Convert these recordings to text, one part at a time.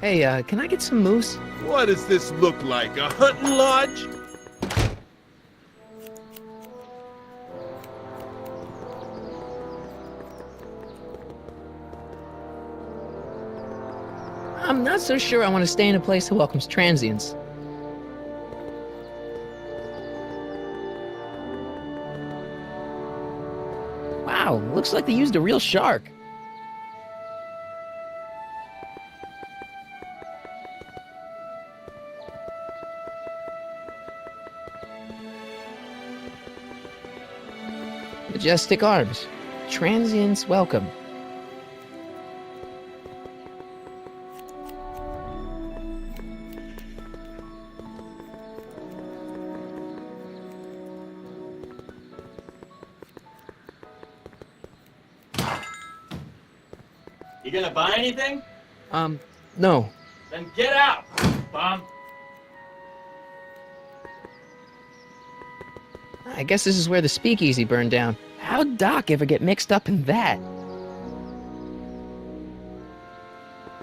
Hey, can I get some moose? What does this look like, a hunting lodge? I'm not so sure I want to stay in a place that welcomes transients. Wow, looks like they used a real shark. Majestic arms. Transients welcome. You gonna buy anything? No. Then get out, bum. I guess this is where the speakeasy burned down. How'd Doc ever get mixed up in that?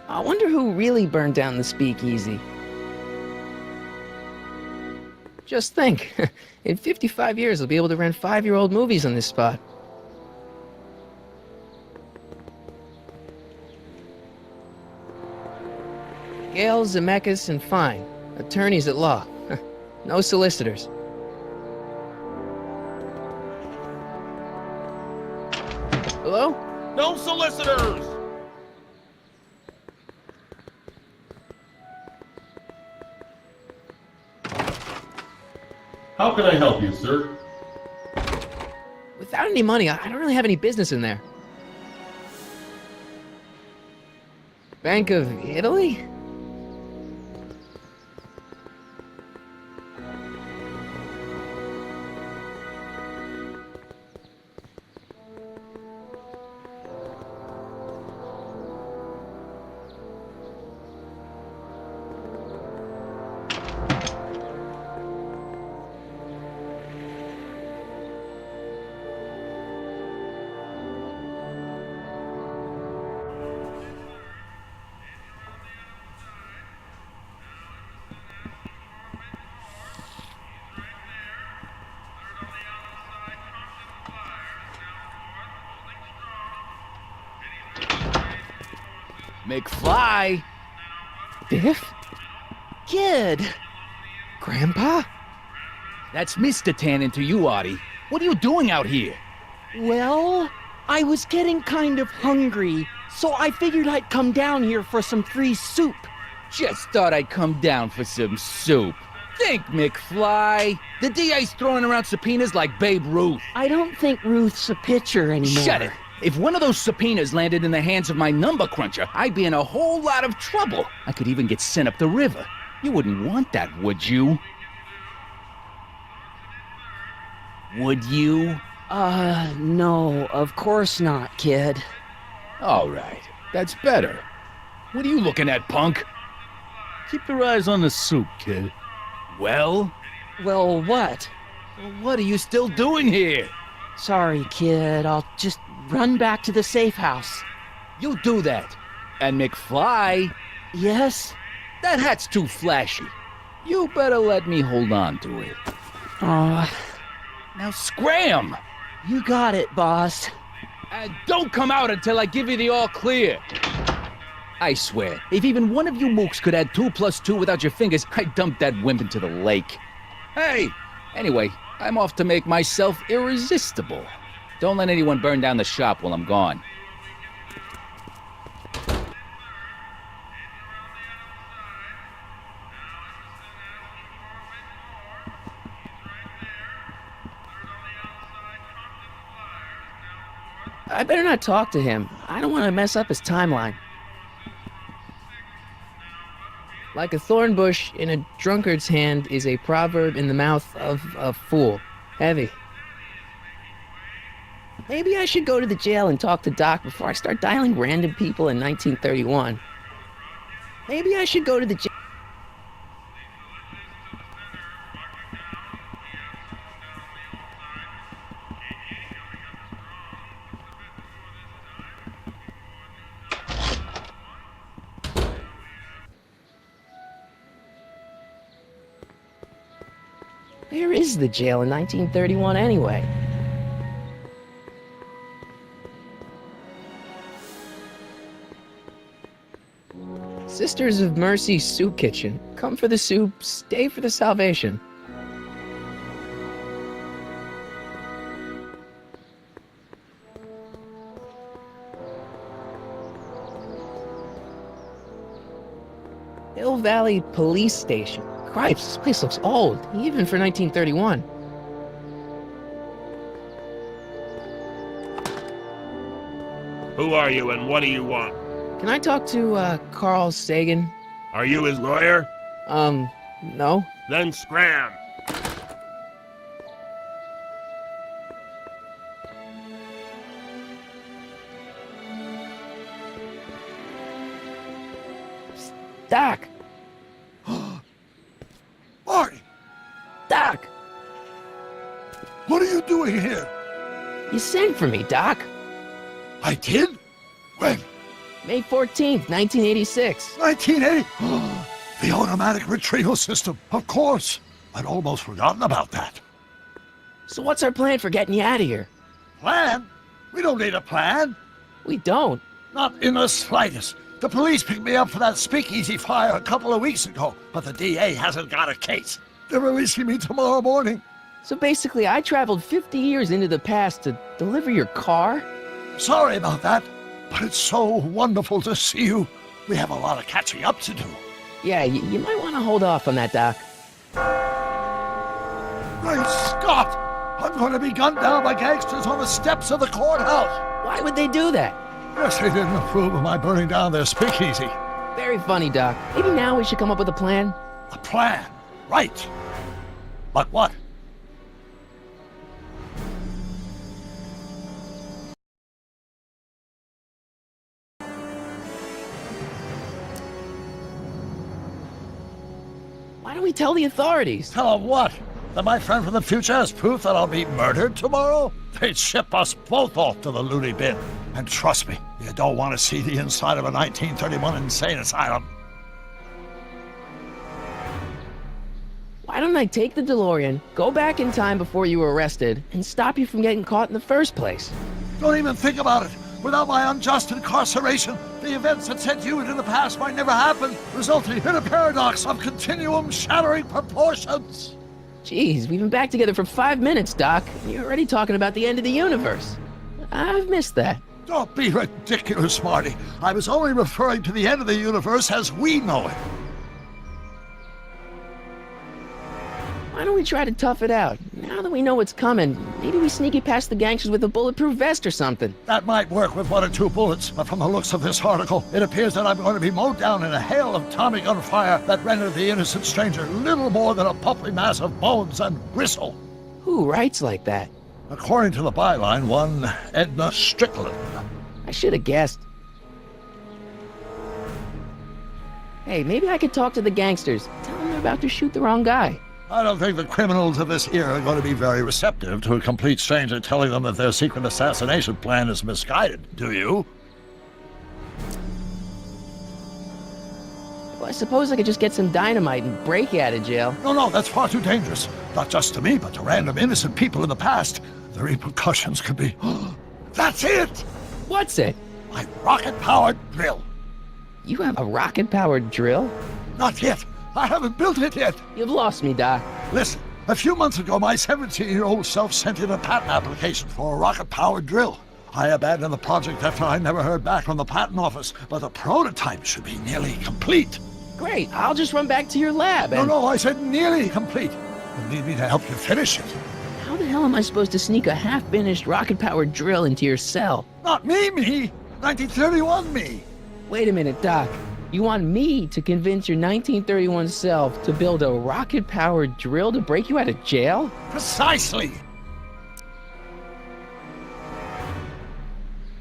I wonder who really burned down the speakeasy. Just think, in 55 years I'll be able to rent 5-year-old movies on this spot. Gale, Zemeckis, and Fine. Attorneys at law. No solicitors. Hello? No solicitors! How can I help you, sir? Without any money, I don't really have any business in there. Bank of Italy? McFly! Biff? Kid! Grandpa? That's Mr. Tannen to you, Artie. What are you doing out here? Well, I was getting kind of hungry, so I figured I'd come down here for some free soup. Just thought I'd come down for some soup. Think, McFly. The DA's throwing around subpoenas like Babe Ruth. I don't think Ruth's a pitcher anymore. Shut it! If one of those subpoenas landed in the hands of my number cruncher, I'd be in a whole lot of trouble. I could even get sent up the river. You wouldn't want that, would you? Would you? No, of course not, kid. All right, that's better. What are you looking at, punk? Keep your eyes on the soup, kid. Well, Well, what? what are you still doing here? Sorry, kid, I'll just run back to the safe house. You do that. And McFly, Yes? that hat's too flashy. You better let me hold on to it. Aw, Now scram! you got it, boss. And don't come out until I give you the all clear. I swear, if even one of you mooks could add 2 plus 2 without your fingers, I'd dump that wimp into the lake. Hey! Anyway, I'm off to make myself irresistible. Don't let anyone burn down the shop while I'm gone. I better not talk to him. I don't want to mess up his timeline. Like a thorn bush in a drunkard's hand is a proverb in the mouth of a fool. Heavy. Maybe I should go to the jail and talk to Doc before I start dialing random people in 1931. Maybe I should go to the jail. Where is the jail in 1931 anyway? Sisters of Mercy Soup Kitchen. Come for the soup, stay for the salvation. Hill Valley Police Station. Cripes, this place looks old, even for 1931. Who are you and what do you want? Can I talk to, Carl Sagan? Are you his lawyer? No. Then scram. Doc! Marty, Doc! what are you doing here? You sent for me, Doc. I did? When? May 14th, 1986. 1980? The automatic retrieval system, of course. I'd almost forgotten about that. So what's our plan for getting you out of here? Plan? We don't need a plan. We don't. Not in the slightest. The police picked me up for that speakeasy fire a couple of weeks ago, but the DA hasn't got a case. They're releasing me tomorrow morning. So basically, I traveled 50 years into the past to deliver your car? Sorry about that, but it's so wonderful to see you. We have a lot of catching up to do. Yeah, you might want to hold off on that, Doc. Great Scott! I'm going to be gunned down by gangsters on the steps of the courthouse. Why would they do that? Guess they didn't approve of my burning down their speakeasy. Very funny, Doc. Maybe now we should come up with a plan? A plan, right. But what? Why don't we tell the authorities? Tell them what? That my friend from the future has proof that I'll be murdered tomorrow? They'd ship us both off to the loony bin. And trust me, you don't want to see the inside of a 1931 insane asylum. Why don't I take the DeLorean, go back in time before you were arrested, and stop you from getting caught in the first place? Don't even think about it. Without my unjust incarceration, the events that sent you into the past might never happen, resulting in a paradox of continuum shattering proportions. Jeez, we've been back together for 5 minutes, Doc, and you're already talking about the end of the universe. I've missed that. Don't be ridiculous, Marty. I was only referring to the end of the universe as we know it. Why don't we try to tough it out? Now that we know what's coming, maybe we sneak it past the gangsters with a bulletproof vest or something. That might work with 1 or 2 bullets, but from the looks of this article, it appears that I'm going to be mowed down in a hail of Tommy gun fire that rendered the innocent stranger little more than a puppy mass of bones and gristle. Who writes like that? According to the byline, one Edna Strickland. I should have guessed. Hey, maybe I could talk to the gangsters. Tell them they're about to shoot the wrong guy. I don't think the criminals of this era are going to be very receptive to a complete stranger telling them that their secret assassination plan is misguided, do you? Well, I suppose I could just get some dynamite and break you out of jail. No, that's far too dangerous. Not just to me, but to random innocent people in the past. The repercussions could be... That's it! What's it? My rocket-powered drill. You have a rocket-powered drill? Not yet. I haven't built it yet. You've lost me, Doc. Listen, a few months ago, my 17-year-old self sent in a patent application for a rocket-powered drill. I abandoned the project after I never heard back from the patent office, but the prototype should be nearly complete. Great, I'll just run back to your lab and... No, I said nearly complete. You need me to help you finish it. How the hell am I supposed to sneak a half-finished rocket-powered drill into your cell? Not me! 1931 me! Wait a minute, Doc. You want me to convince your 1931 self to build a rocket-powered drill to break you out of jail? Precisely!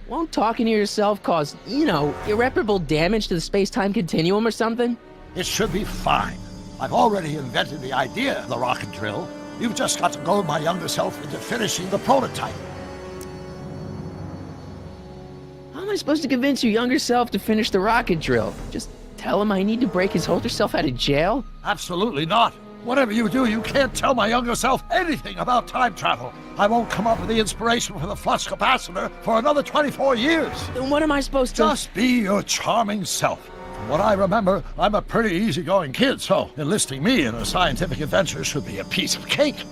Won't talking to yourself cause, irreparable damage to the space-time continuum or something? It should be fine. I've already invented the idea of the rocket drill. You've just got to goad my younger self into finishing the prototype. How am I supposed to convince your younger self to finish the rocket drill? Just tell him I need to break his older self out of jail? Absolutely not. Whatever you do, you can't tell my younger self anything about time travel. I won't come up with the inspiration for the flux capacitor for another 24 years. Then what am I supposed to... Just be your charming self. From what I remember, I'm a pretty easygoing kid, so enlisting me in a scientific adventure should be a piece of cake.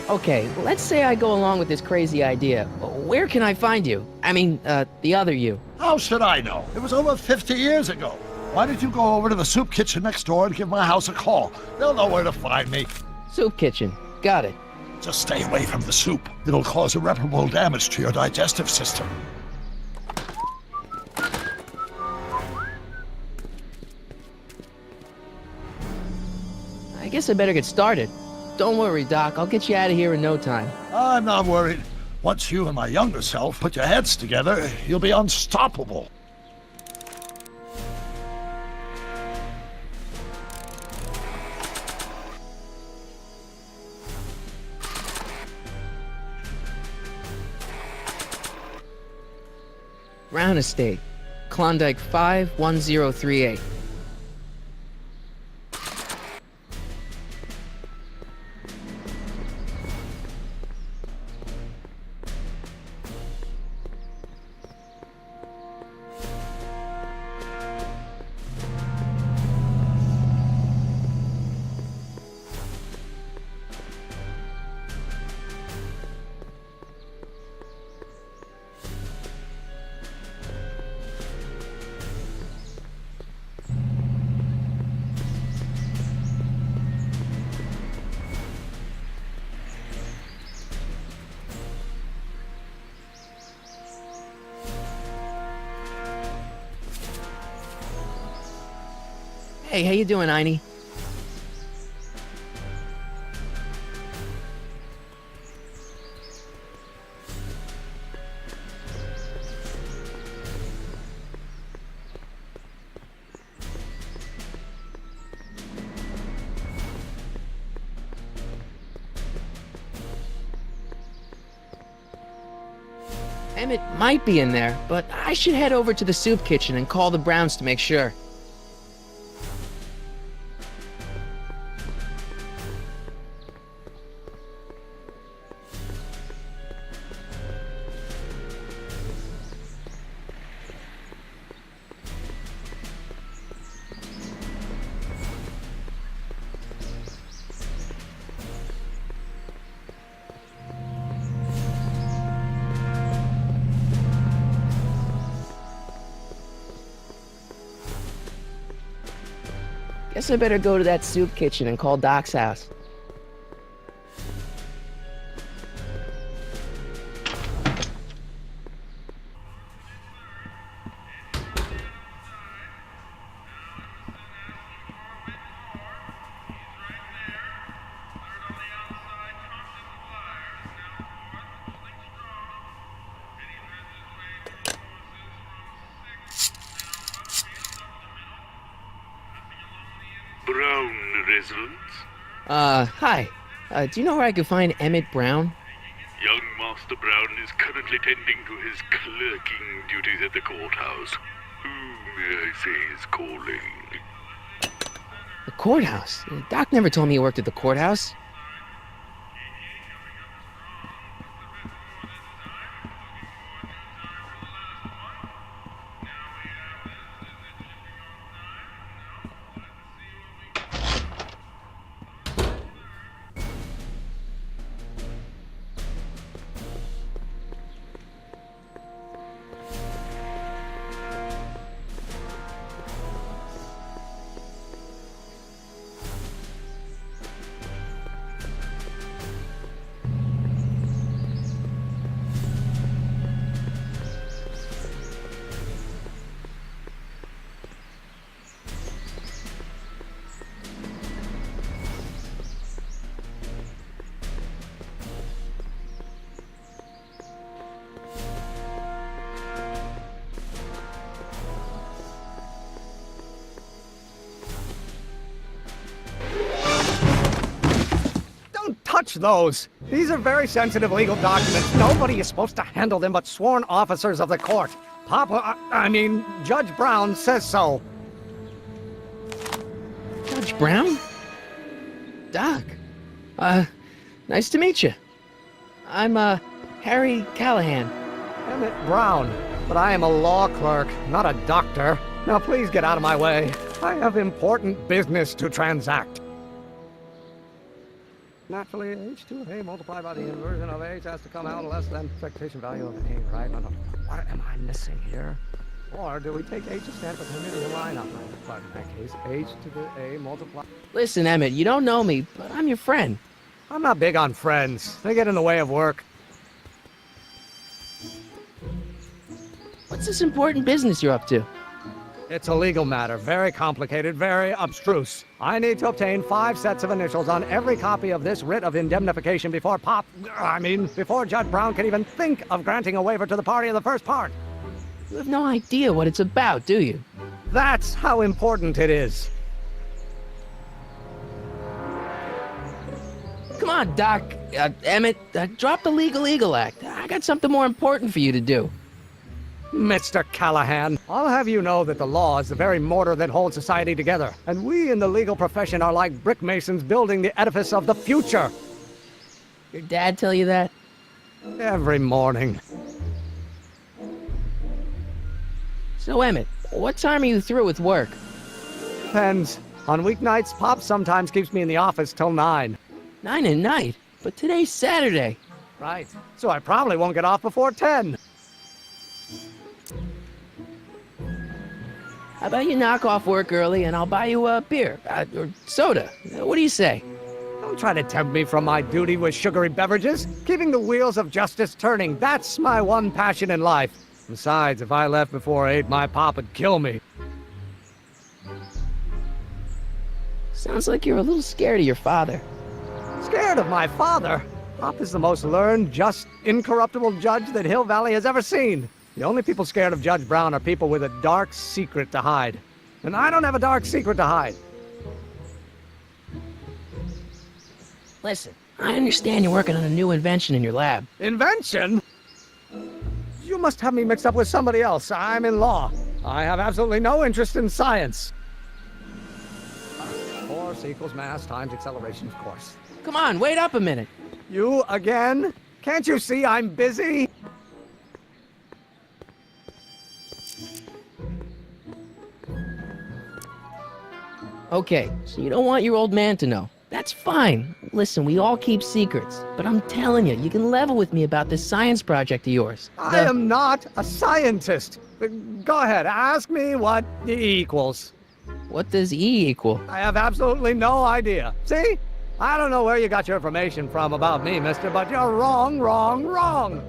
Okay, let's say I go along with this crazy idea. Where can I find you? I mean, the other you. How should I know? It was over 50 years ago. Why don't you go over to the soup kitchen next door and give my house a call? They'll know where to find me. Soup kitchen. Got it. Just stay away from the soup. It'll cause irreparable damage to your digestive system. I guess I better get started. Don't worry, Doc. I'll get you out of here in no time. I'm not worried. Once you and my younger self put your heads together, you'll be unstoppable. Brown Estate, Klondike 51038. Hey, how you doing, Einie? Emmett might be in there, but I should head over to the soup kitchen and call the Browns to make sure. Guess I better go to that soup kitchen and call Doc's house. Brown residence? Hi. Do you know where I could find Emmett Brown? Young Master Brown is currently tending to his clerking duties at the courthouse. Who, may I say, is calling? The courthouse? Doc never told me he worked at the courthouse. Touch those. These are very sensitive legal documents. Nobody is supposed to handle them but sworn officers of the court. Judge Brown says so. Judge Brown? Doc. Nice to meet you. I'm, Harry Callahan. Emmett Brown. But I am a law clerk, not a doctor. Now please get out of my way. I have important business to transact. Naturally, h to a multiplied by the inversion of h has to come out less than expectation value of a, right? No, what am I missing here? Or do we take h to stand for the Hermitian line up? But in that case, h to the a multiplied... Listen, Emmett, you don't know me, but I'm your friend. I'm not big on friends. They get in the way of work. What's this important business you're up to? It's a legal matter, very complicated, very abstruse. I need to obtain 5 sets of initials on every copy of this writ of indemnification before before Judge Brown can even think of granting a waiver to the party of the first part. You have no idea what it's about, do you? That's how important it is. Come on, Doc. Emmett, drop the Legal Eagle Act. I got something more important for you to do. Mr. Callahan, I'll have you know that the law is the very mortar that holds society together, and we in the legal profession are like brick masons building the edifice of the future. Your dad tell you that? Every morning. So, Emmett, what time are you through with work? Depends. On weeknights, Pop sometimes keeps me in the office till 9. 9 at night? But today's Saturday. Right. So I probably won't get off before 10. How about you knock off work early and I'll buy you a beer, or soda. What do you say? Don't try to tempt me from my duty with sugary beverages. Keeping the wheels of justice turning, that's my one passion in life. Besides, if I left before 8, my pop would kill me. Sounds like you're a little scared of your father. Scared of my father? Pop is the most learned, just, incorruptible judge that Hill Valley has ever seen. The only people scared of Judge Brown are people with a dark secret to hide. And I don't have a dark secret to hide. Listen, I understand you're working on a new invention in your lab. Invention? You must have me mixed up with somebody else. I'm in law. I have absolutely no interest in science. Force equals mass times acceleration, of course. Come on, wait up a minute. You again? Can't you see I'm busy? Okay, so you don't want your old man to know. That's fine. Listen, we all keep secrets. But I'm telling you, you can level with me about this science project of yours. I am not a scientist. Go ahead, ask me what E equals. What does E equal? I have absolutely no idea. See? I don't know where you got your information from about me, mister, but you're wrong, wrong, wrong.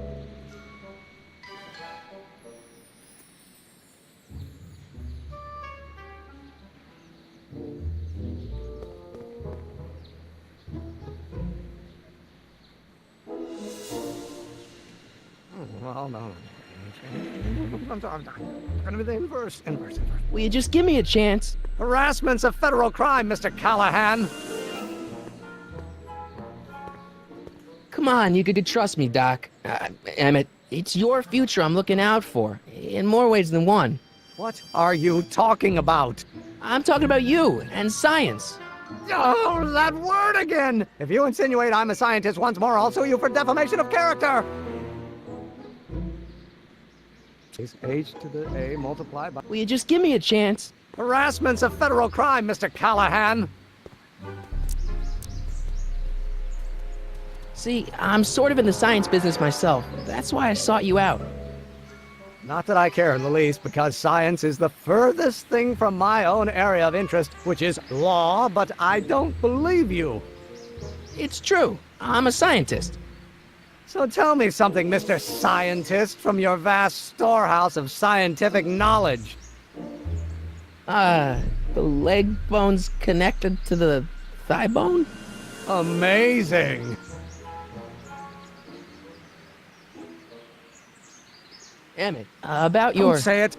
Well, no. I'm gonna be the inverse. Will you just give me a chance? Harassment's a federal crime, Mr. Callahan. Come on, you could trust me, Doc. Emmett, it's your future I'm looking out for, in more ways than one. What are you talking about? I'm talking about you and science. Oh, that word again! If you insinuate I'm a scientist once more, I'll sue you for defamation of character! Is h to the a multiplied by... Will you just give me a chance? Harassment's a federal crime, Mr. Callahan. See, I'm sort of in the science business myself. That's why I sought you out. Not that I care in the least, because science is the furthest thing from my own area of interest, which is law, but I don't believe you. It's true. I'm a scientist. So tell me something, Mr. Scientist, from your vast storehouse of scientific knowledge. The leg bone's connected to the thigh bone? Amazing. Emmett, about your... Don't say it.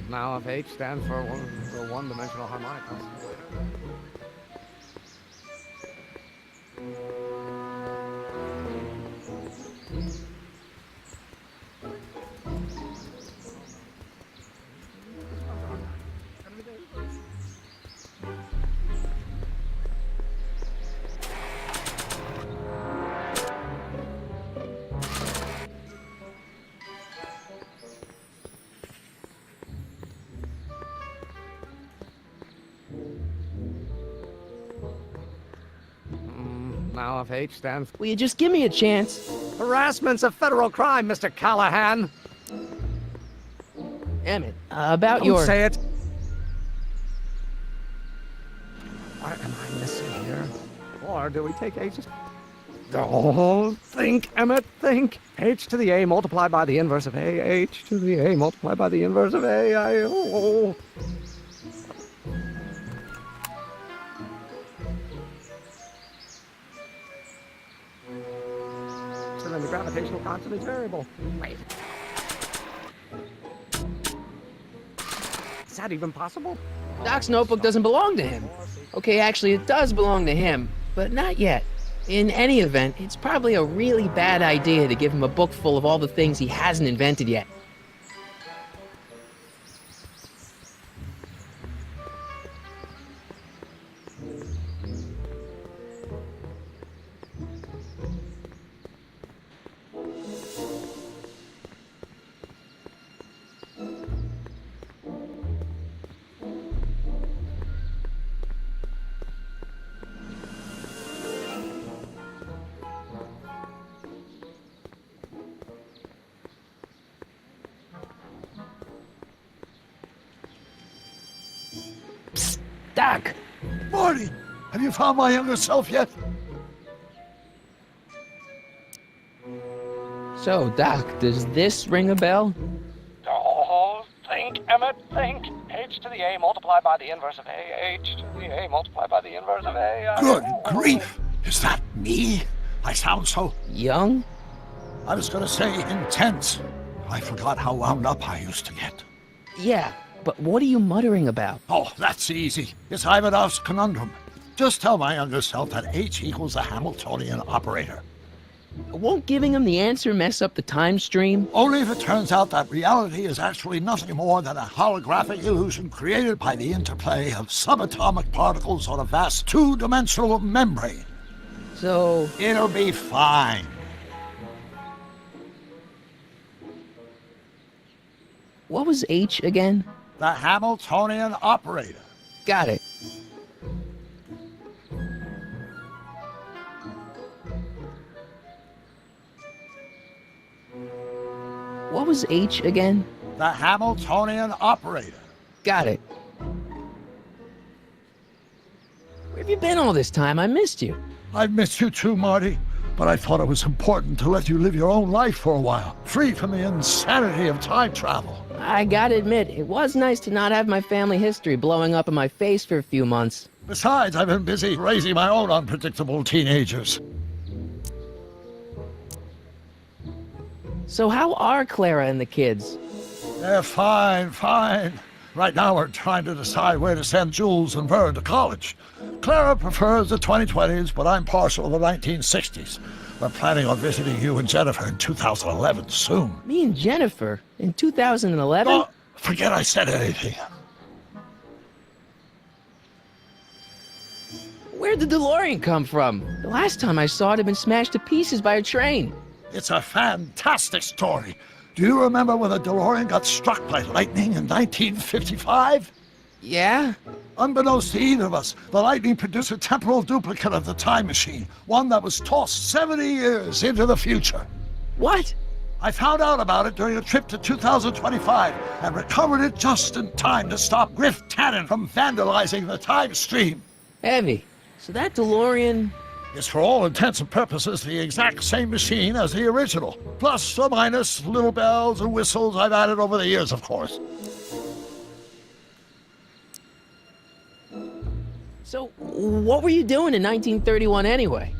Now if H stands for one-dimensional harmonic oscillator. Now, if H stands... Will you just give me a chance? Harassment's a federal crime, Mr. Callahan. Emmett, about Don't your... say it. What am I missing here? Or do we take H's? Oh, think, Emmett, think. H to the A multiplied by the inverse of A. H to the A multiplied by the inverse of A. Oh. So then the gravitational constant is variable. Wait. Is that even possible? Doc's notebook doesn't belong to him. Okay, actually, it does belong to him, but not yet. In any event, it's probably a really bad idea to give him a book full of all the things he hasn't invented yet. Psst, Doc! Marty, have you found my younger self yet? So, Doc, does this ring a bell? Oh, think, Emmett, think. H to the A multiplied by the inverse of A. H to the A multiplied by the inverse of A. Good grief! Is that me? I sound so... Young? I was gonna say intense. I forgot how wound up I used to get. Yeah, but what are you muttering about? Oh, that's easy. It's Ivanov's conundrum. Just tell my younger self that H equals a Hamiltonian operator. Won't giving him the answer mess up the time stream? Only if it turns out that reality is actually nothing more than a holographic illusion created by the interplay of subatomic particles on a vast two-dimensional membrane. So... It'll be fine. what was H again? The Hamiltonian operator. Got it. What was H again? The Hamiltonian operator. Got it. Where have you been all this time? I missed you. I've missed you too, Marty. But I thought it was important to let you live your own life for a while, free from the insanity of time travel. I gotta admit, it was nice to not have my family history blowing up in my face for a few months. Besides, I've been busy raising my own unpredictable teenagers. So how are Clara and the kids? They're fine, fine. Right now we're trying to decide where to send Jules and Vern to college. Clara prefers the 2020s, but I'm partial to the 1960s. We're planning on visiting you and Jennifer in 2011 soon. Me and Jennifer? In 2011? Oh, forget I said anything. Where'd the DeLorean come from? The last time I saw it had been smashed to pieces by a train. It's a fantastic story. Do you remember when the DeLorean got struck by lightning in 1955? Yeah? Unbeknownst to either of us, the lightning produced a temporal duplicate of the time machine, one that was tossed 70 years into the future. What? I found out about it during a trip to 2025 and recovered it just in time to stop Griff Tannen from vandalizing the time stream. Heavy. So that DeLorean... It's for all intents and purposes the exact same machine as the original. Plus or minus little bells and whistles I've added over the years, of course. So, what were you doing in 1931 anyway?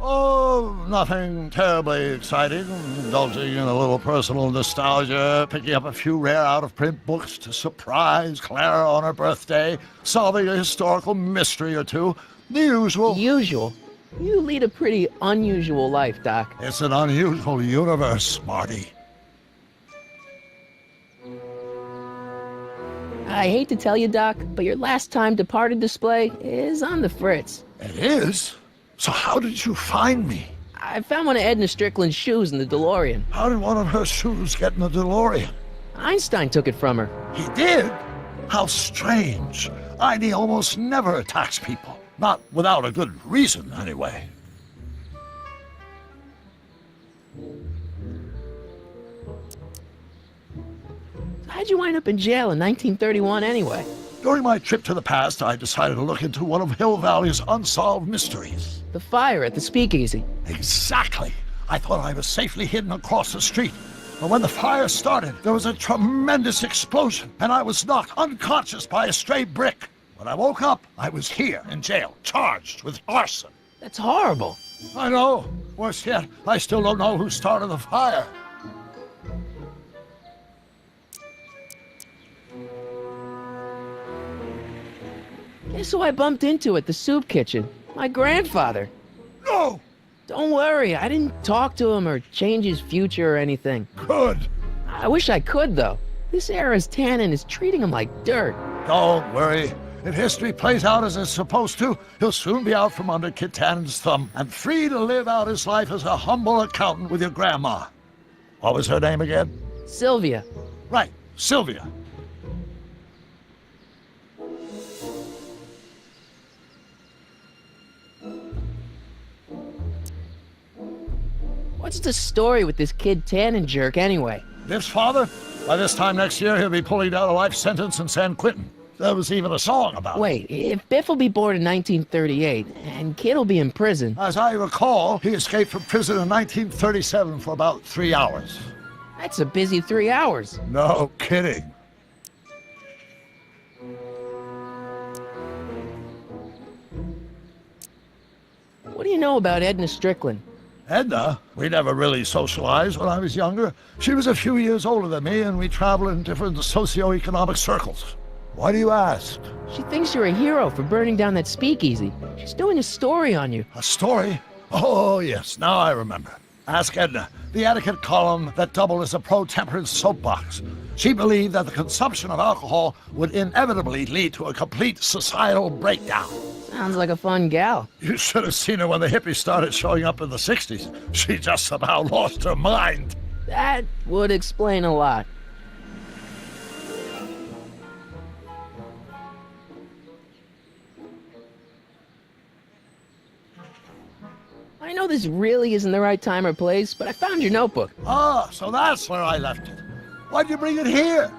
Oh, nothing terribly exciting. Indulging in a little personal nostalgia, picking up a few rare out-of-print books to surprise Clara on her birthday, solving a historical mystery or two. The usual. Usual? You lead a pretty unusual life, Doc. It's an unusual universe, Marty. I hate to tell you, Doc, but your last time departed display is on the fritz. It is? So how did you find me? I found one of Edna Strickland's shoes in the DeLorean. How did one of her shoes get in the DeLorean? Einstein took it from her. He did? How strange. ID almost never attacks people. Not without a good reason, anyway. How'd you wind up in jail in 1931 anyway? During my trip to the past, I decided to look into one of Hill Valley's unsolved mysteries. The fire at the speakeasy. Exactly. I thought I was safely hidden across the street. But when the fire started, there was a tremendous explosion, and I was knocked unconscious by a stray brick. When I woke up, I was here in jail, charged with arson. That's horrible. I know. Worse yet, I still don't know who started the fire. Guess who I bumped into at the soup kitchen? My grandfather. No! Don't worry, I didn't talk to him or change his future or anything. Good. I wish I could, though. This era's Tannen is treating him like dirt. Don't worry. If history plays out as it's supposed to, he'll soon be out from under Kit Tannen's thumb and free to live out his life as a humble accountant with your grandma. What was her name again? Sylvia. Right, Sylvia. What's the story with this kid Tannen jerk anyway? Biff's father? By this time next year, he'll be pulling down a life sentence in San Quentin. There was even a song about it. Wait, if Biff will be born in 1938 and Kid will be in prison, As I recall, he escaped from prison in 1937 for about 3 hours. that's a busy 3 hours. No kidding. What do you know about Edna Strickland? Edna, we never really socialized when I was younger. She was a few years older than me, and we traveled in different socioeconomic circles. Why do you ask? She thinks you're a hero for burning down that speakeasy. She's doing a story on you. A story? Oh, yes, now I remember. Ask Edna, the etiquette column that doubled as a pro-temperance soapbox. She believed that the consumption of alcohol would inevitably lead to a complete societal breakdown. Sounds like a fun gal. You should have seen her when the hippies started showing up in the 60s. She just about lost her mind. That would explain a lot. I know this really isn't the right time or place, but I found your notebook. Ah, so that's where I left it. Why'd you bring it here?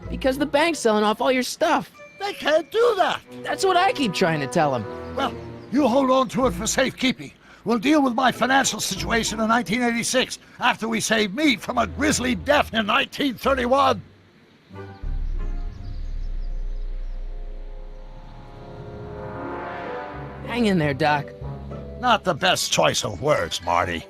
Because the bank's selling off all your stuff. They can't do that. That's what I keep trying to tell them. Well, you hold on to it for safekeeping. We'll deal with my financial situation in 1986 after we save me from a grisly death in 1931. Hang in there, Doc. Not the best choice of words, Marty.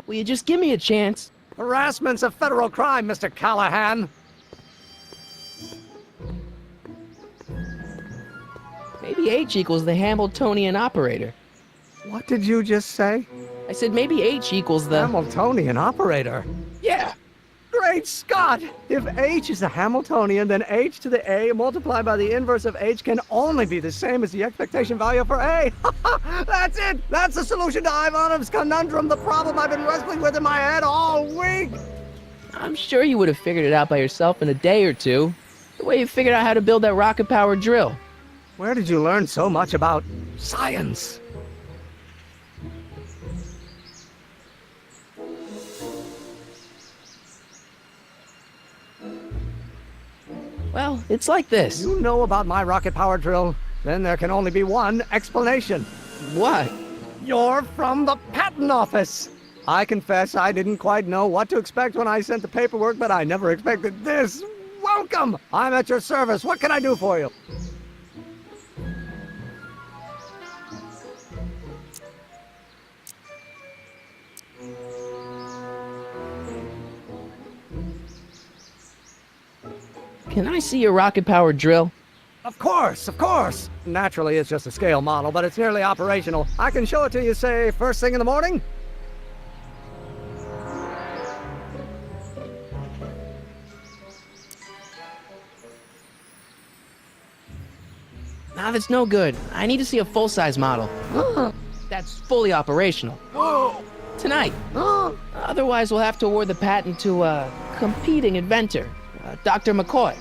Will you just give me a chance? Harassment's a federal crime, Mr. Callahan. Maybe H equals the Hamiltonian operator. What did you just say? I said maybe H equals the... Hamiltonian operator. Yeah! Great Scott! If H is the Hamiltonian, then H to the A multiplied by the inverse of H can only be the same as the expectation value for A. That's it! That's the solution to Ivanov's conundrum, the problem I've been wrestling with in my head all week! I'm sure you would have figured it out by yourself in a day or two. The way you figured out how to build that rocket-powered drill. Where did you learn so much about science? Well, it's like this. You know about my rocket power drill? Then there can only be one explanation. What? You're from the patent office. I confess I didn't quite know what to expect when I sent the paperwork, but I never expected this. Welcome! I'm at your service. What can I do for you? Can I see your rocket-powered drill? Of course, of course. Naturally, it's just a scale model, but it's nearly operational. I can show it to you, say, first thing in the morning. Nah, that's no good. I need to see a full-size model. That's fully operational. Tonight. Otherwise, we'll have to award the patent to a competing inventor, Dr. McCoy.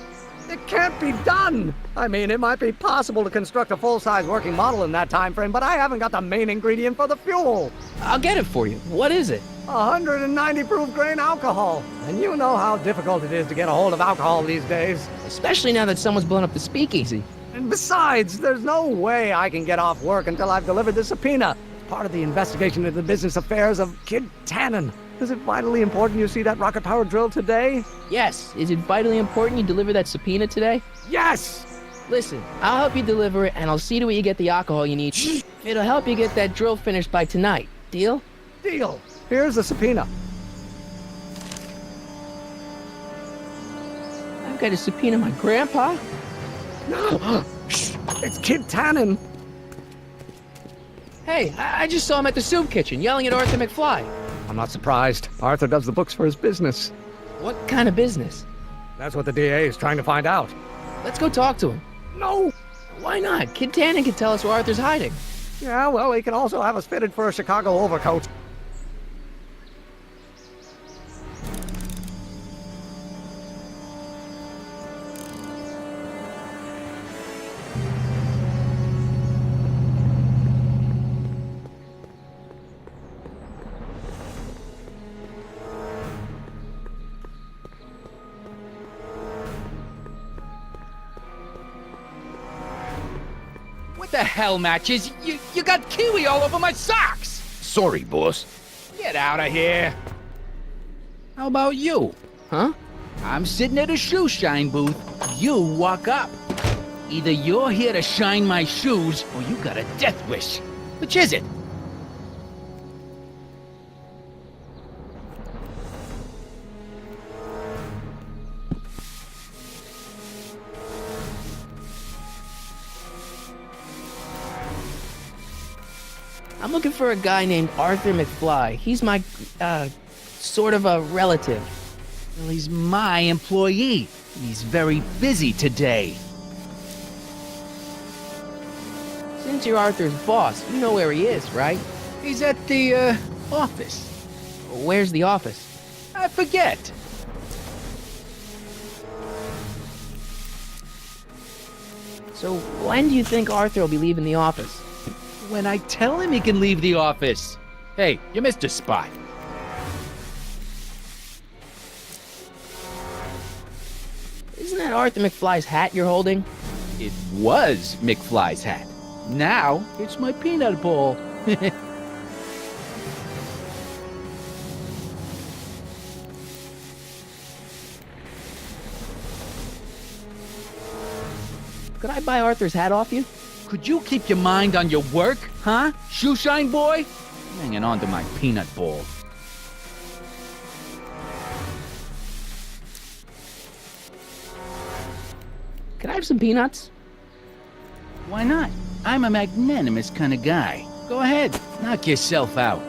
It can't be done! I mean, it might be possible to construct a full-size working model in that time frame, but I haven't got the main ingredient for the fuel. I'll get it for you. What is it? 190 proof grain alcohol. And you know how difficult it is to get a hold of alcohol these days. Especially now that someone's blown up the speakeasy. And besides, there's no way I can get off work until I've delivered the subpoena. It's part of the investigation into the business affairs of Kid Tannen. Is it vitally important you see that rocket-powered drill today? Yes. Is it vitally important you deliver that subpoena today? Yes! Listen, I'll help you deliver it, and I'll see to it you get the alcohol you need. It'll help you get that drill finished by tonight. Deal? Deal. Here's the subpoena. I've got to subpoena my grandpa? It's Kid Tannen. Hey, I just saw him at the soup kitchen, yelling at Arthur McFly. I'm not surprised. Arthur does the books for his business. What kind of business? That's what the DA is trying to find out. Let's go talk to him. No! Why not? Kid Tannen can tell us where Arthur's hiding. Yeah, well, he can also have us fitted for a Chicago overcoat. What the hell, Matches? You got kiwi all over my socks! Sorry, boss. Get out of here! How about you? Huh? I'm sitting at a shoe shine booth. You walk up. Either you're here to shine my shoes, or you got a death wish. Which is it? I'm looking for a guy named Arthur McFly. He's my, sort of a relative. Well, he's my employee. He's very busy today. Since you're Arthur's boss, you know where he is, right? He's at the, office. Where's the office? I forget. So when do you think Arthur will be leaving the office? When I tell him he can leave the office. Hey, you missed a spot. Isn't that Arthur McFly's hat you're holding? It was McFly's hat. Now, it's my peanut bowl. Could I buy Arthur's hat off you? Could you keep your mind on your work, huh? Shoeshine boy? I'm hanging on to my peanut bowl. Can I have some peanuts? Why not? I'm a magnanimous kind of guy. Go ahead, knock yourself out.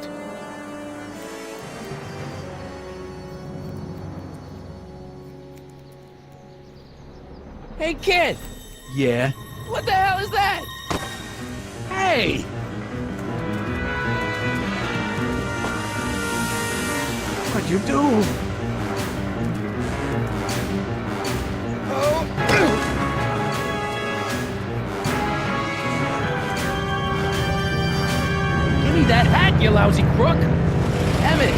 Hey, kid! Yeah? What the hell is that? Hey! What'd you do? Give me that hat, you lousy crook! Emmett!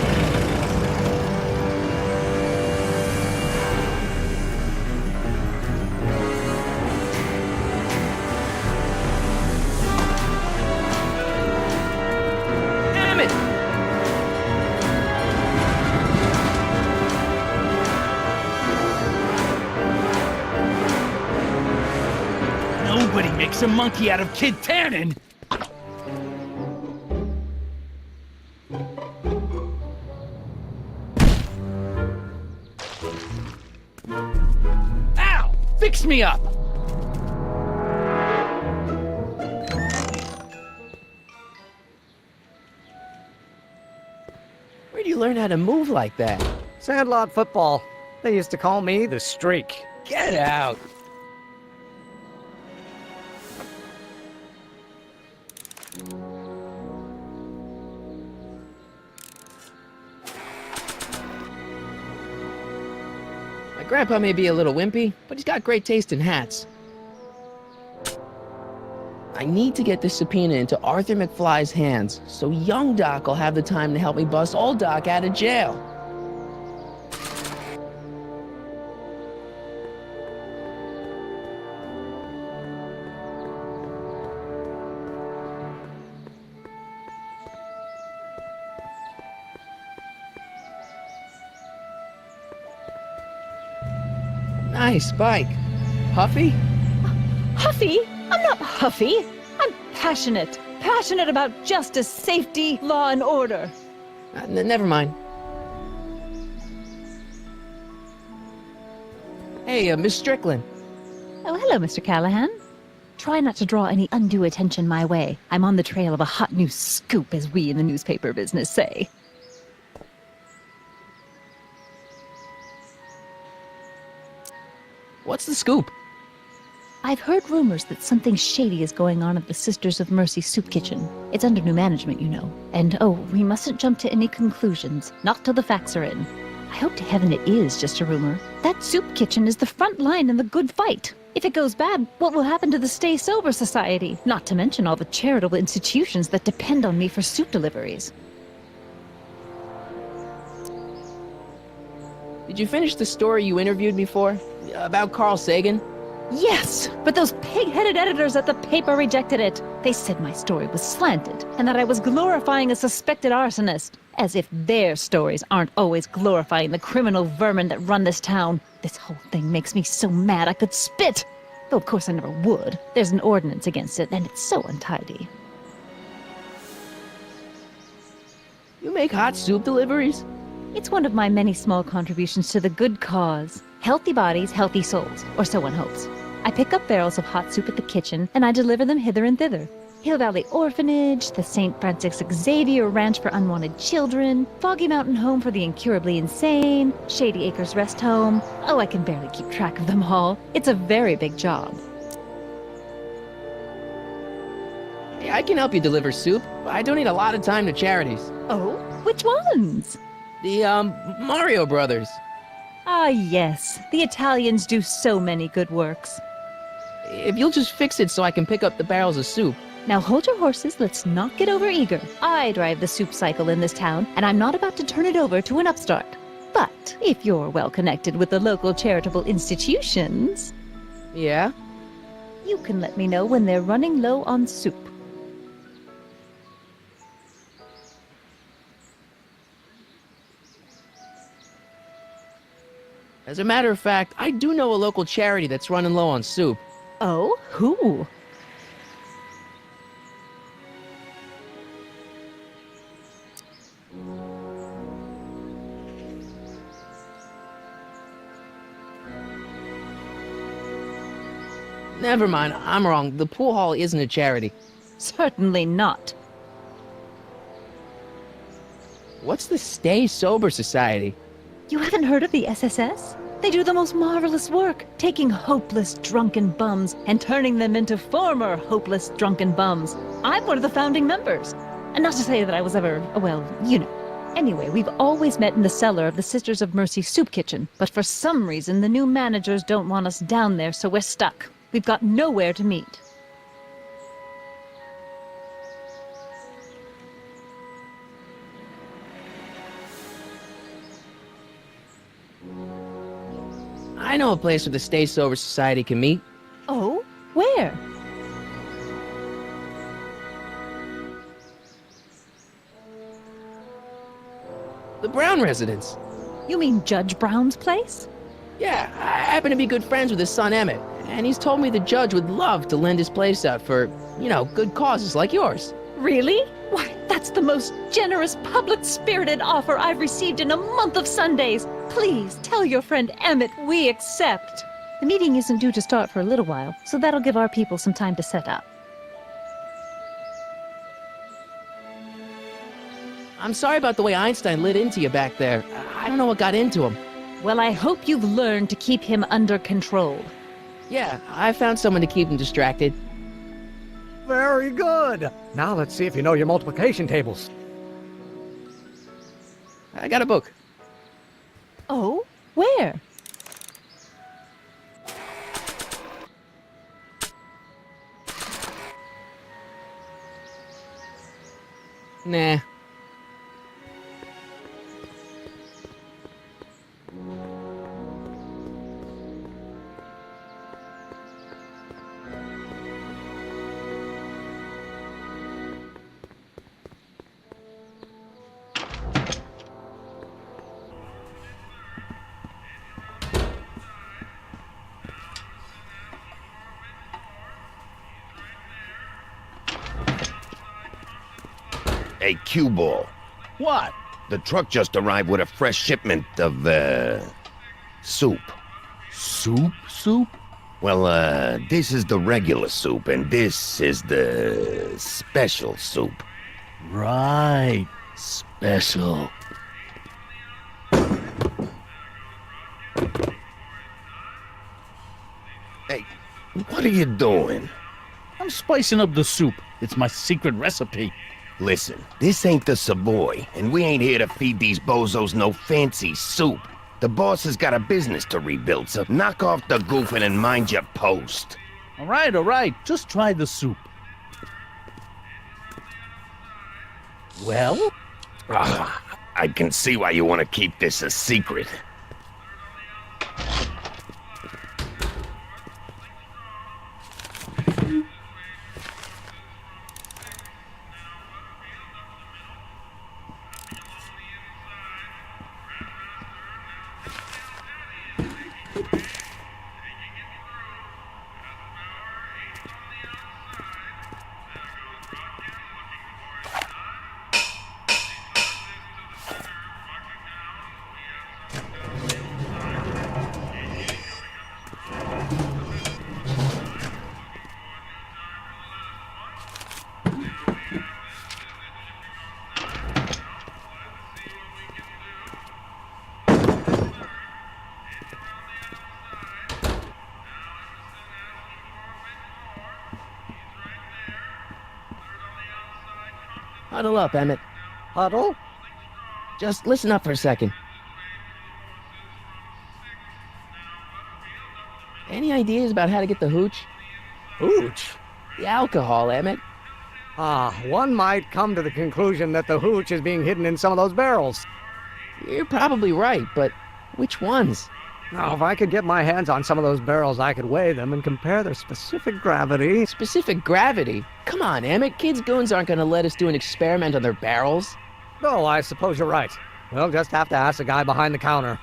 Nobody makes a monkey out of Kid Tannen! Ow! Fix me up! Where do you learn how to move like that? Sandlot football. They used to call me the Streak. Get out! Grandpa may be a little wimpy, but he's got great taste in hats. I need to get this subpoena into Arthur McFly's hands, so young Doc will have the time to help me bust old Doc out of jail. Nice bike. Huffy? Huffy? I'm not huffy. I'm passionate. Passionate about justice, safety, law, and order. Never mind. Hey, Miss Strickland. Oh, hello, Mr. Callahan. Try not to draw any undue attention my way. I'm on the trail of a hot new scoop, as we in the newspaper business say. What's the scoop? I've heard rumors that something shady is going on at the Sisters of Mercy Soup Kitchen. It's under new management, you know. And oh, we mustn't jump to any conclusions, not till the facts are in. I hope to heaven it is just a rumor. That soup kitchen is the front line in the good fight. If it goes bad, what will happen to the Stay Sober Society? Not to mention all the charitable institutions that depend on me for soup deliveries. Did you finish the story you interviewed me for? About Carl Sagan? Yes, but those pig-headed editors at the paper rejected it. They said my story was slanted, and that I was glorifying a suspected arsonist. As if their stories aren't always glorifying the criminal vermin that run this town. This whole thing makes me so mad I could spit. Though of course I never would. There's an ordinance against it, and it's so untidy. You make hot soup deliveries? It's one of my many small contributions to the good cause. Healthy bodies, healthy souls, or so one hopes. I pick up barrels of hot soup at the kitchen, and I deliver them hither and thither. Hill Valley Orphanage, the St. Francis Xavier Ranch for Unwanted Children, Foggy Mountain Home for the Incurably Insane, Shady Acres Rest Home. Oh, I can barely keep track of them all. It's a very big job. Hey, I can help you deliver soup. I donate a lot of time to charities. Oh? Which ones? The, Mario Brothers. Ah, yes. The Italians do so many good works. If you'll just fix it so I can pick up the barrels of soup. Now hold your horses, let's not get over-eager. I drive the soup cycle in this town, and I'm not about to turn it over to an upstart. But if you're well connected with the local charitable institutions... Yeah? You can let me know when they're running low on soup. As a matter of fact, I do know a local charity that's running low on soup. Oh? Who? Never mind, I'm wrong. The pool hall isn't a charity. Certainly not. What's the Stay Sober Society? You haven't heard of the SSS? They do the most marvelous work, taking hopeless drunken bums and turning them into former hopeless drunken bums. I'm one of the founding members. And not to say that I was ever, well, you know. Anyway, we've always met in the cellar of the Sisters of Mercy Soup Kitchen, but for some reason the new managers don't want us down there, so we're stuck. We've got nowhere to meet. I know a place where the Stay Sober Society can meet. Oh? Where? The Brown residence. You mean Judge Brown's place? Yeah, I happen to be good friends with his son Emmett, and he's told me the judge would love to lend his place out for, you know, good causes like yours. Really? Why, that's the most generous, public-spirited offer I've received in a month of Sundays. Please, tell your friend Emmett we accept. The meeting isn't due to start for a little while, so that'll give our people some time to set up. I'm sorry about the way Einstein lit into you back there. I don't know what got into him. Well, I hope you've learned to keep him under control. Yeah, I found someone to keep him distracted. Very good. Now let's see if you know your multiplication tables. I got a book. Oh? Where? Nah. Hey, cue ball. What? The truck just arrived with a fresh shipment of, soup. Soup? Well, this is the regular soup, and this is the special soup. Right. Special. Hey, what are you doing? I'm spicing up the soup. It's my secret recipe. Listen, this ain't the Savoy, and we ain't here to feed these bozos no fancy soup. The boss has got a business to rebuild, so knock off the goofing and mind your post. All right. Just try the soup. Well? I can see why you want to keep this a secret. Huddle up, Emmett. Huddle? Just listen up for a second. Any ideas about how to get the hooch? Hooch? The alcohol, Emmett. One might come to the conclusion that the hooch is being hidden in some of those barrels. You're probably right, but which ones? Now, if I could get my hands on some of those barrels, I could weigh them and compare their specific gravity. Specific gravity? Come on, Emmett. Kids' goons aren't going to let us do an experiment on their barrels. Oh, I suppose you're right. We'll just have to ask the guy behind the counter.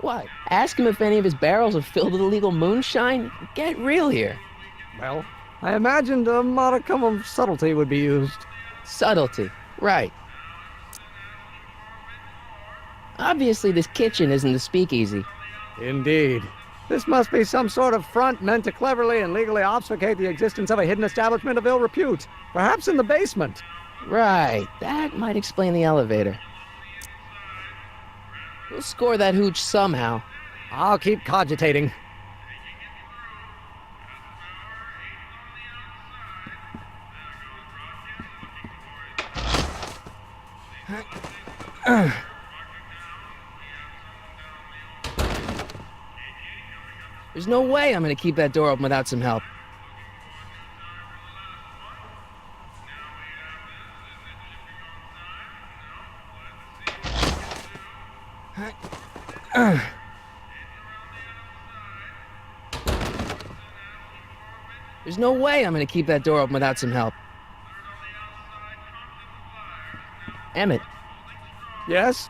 What? Ask him if any of his barrels are filled with illegal moonshine? Get real here. Well, I imagined a modicum of subtlety would be used. Subtlety. Right. Obviously, this kitchen isn't the speakeasy. Indeed. This must be some sort of front meant to cleverly and legally obfuscate the existence of a hidden establishment of ill repute. Perhaps in the basement. Right. That might explain the elevator. We'll score that hooch somehow. I'll keep cogitating. There's no way I'm gonna keep that door open without some help. There's no way I'm gonna keep that door open without some help. Emmett. Yes?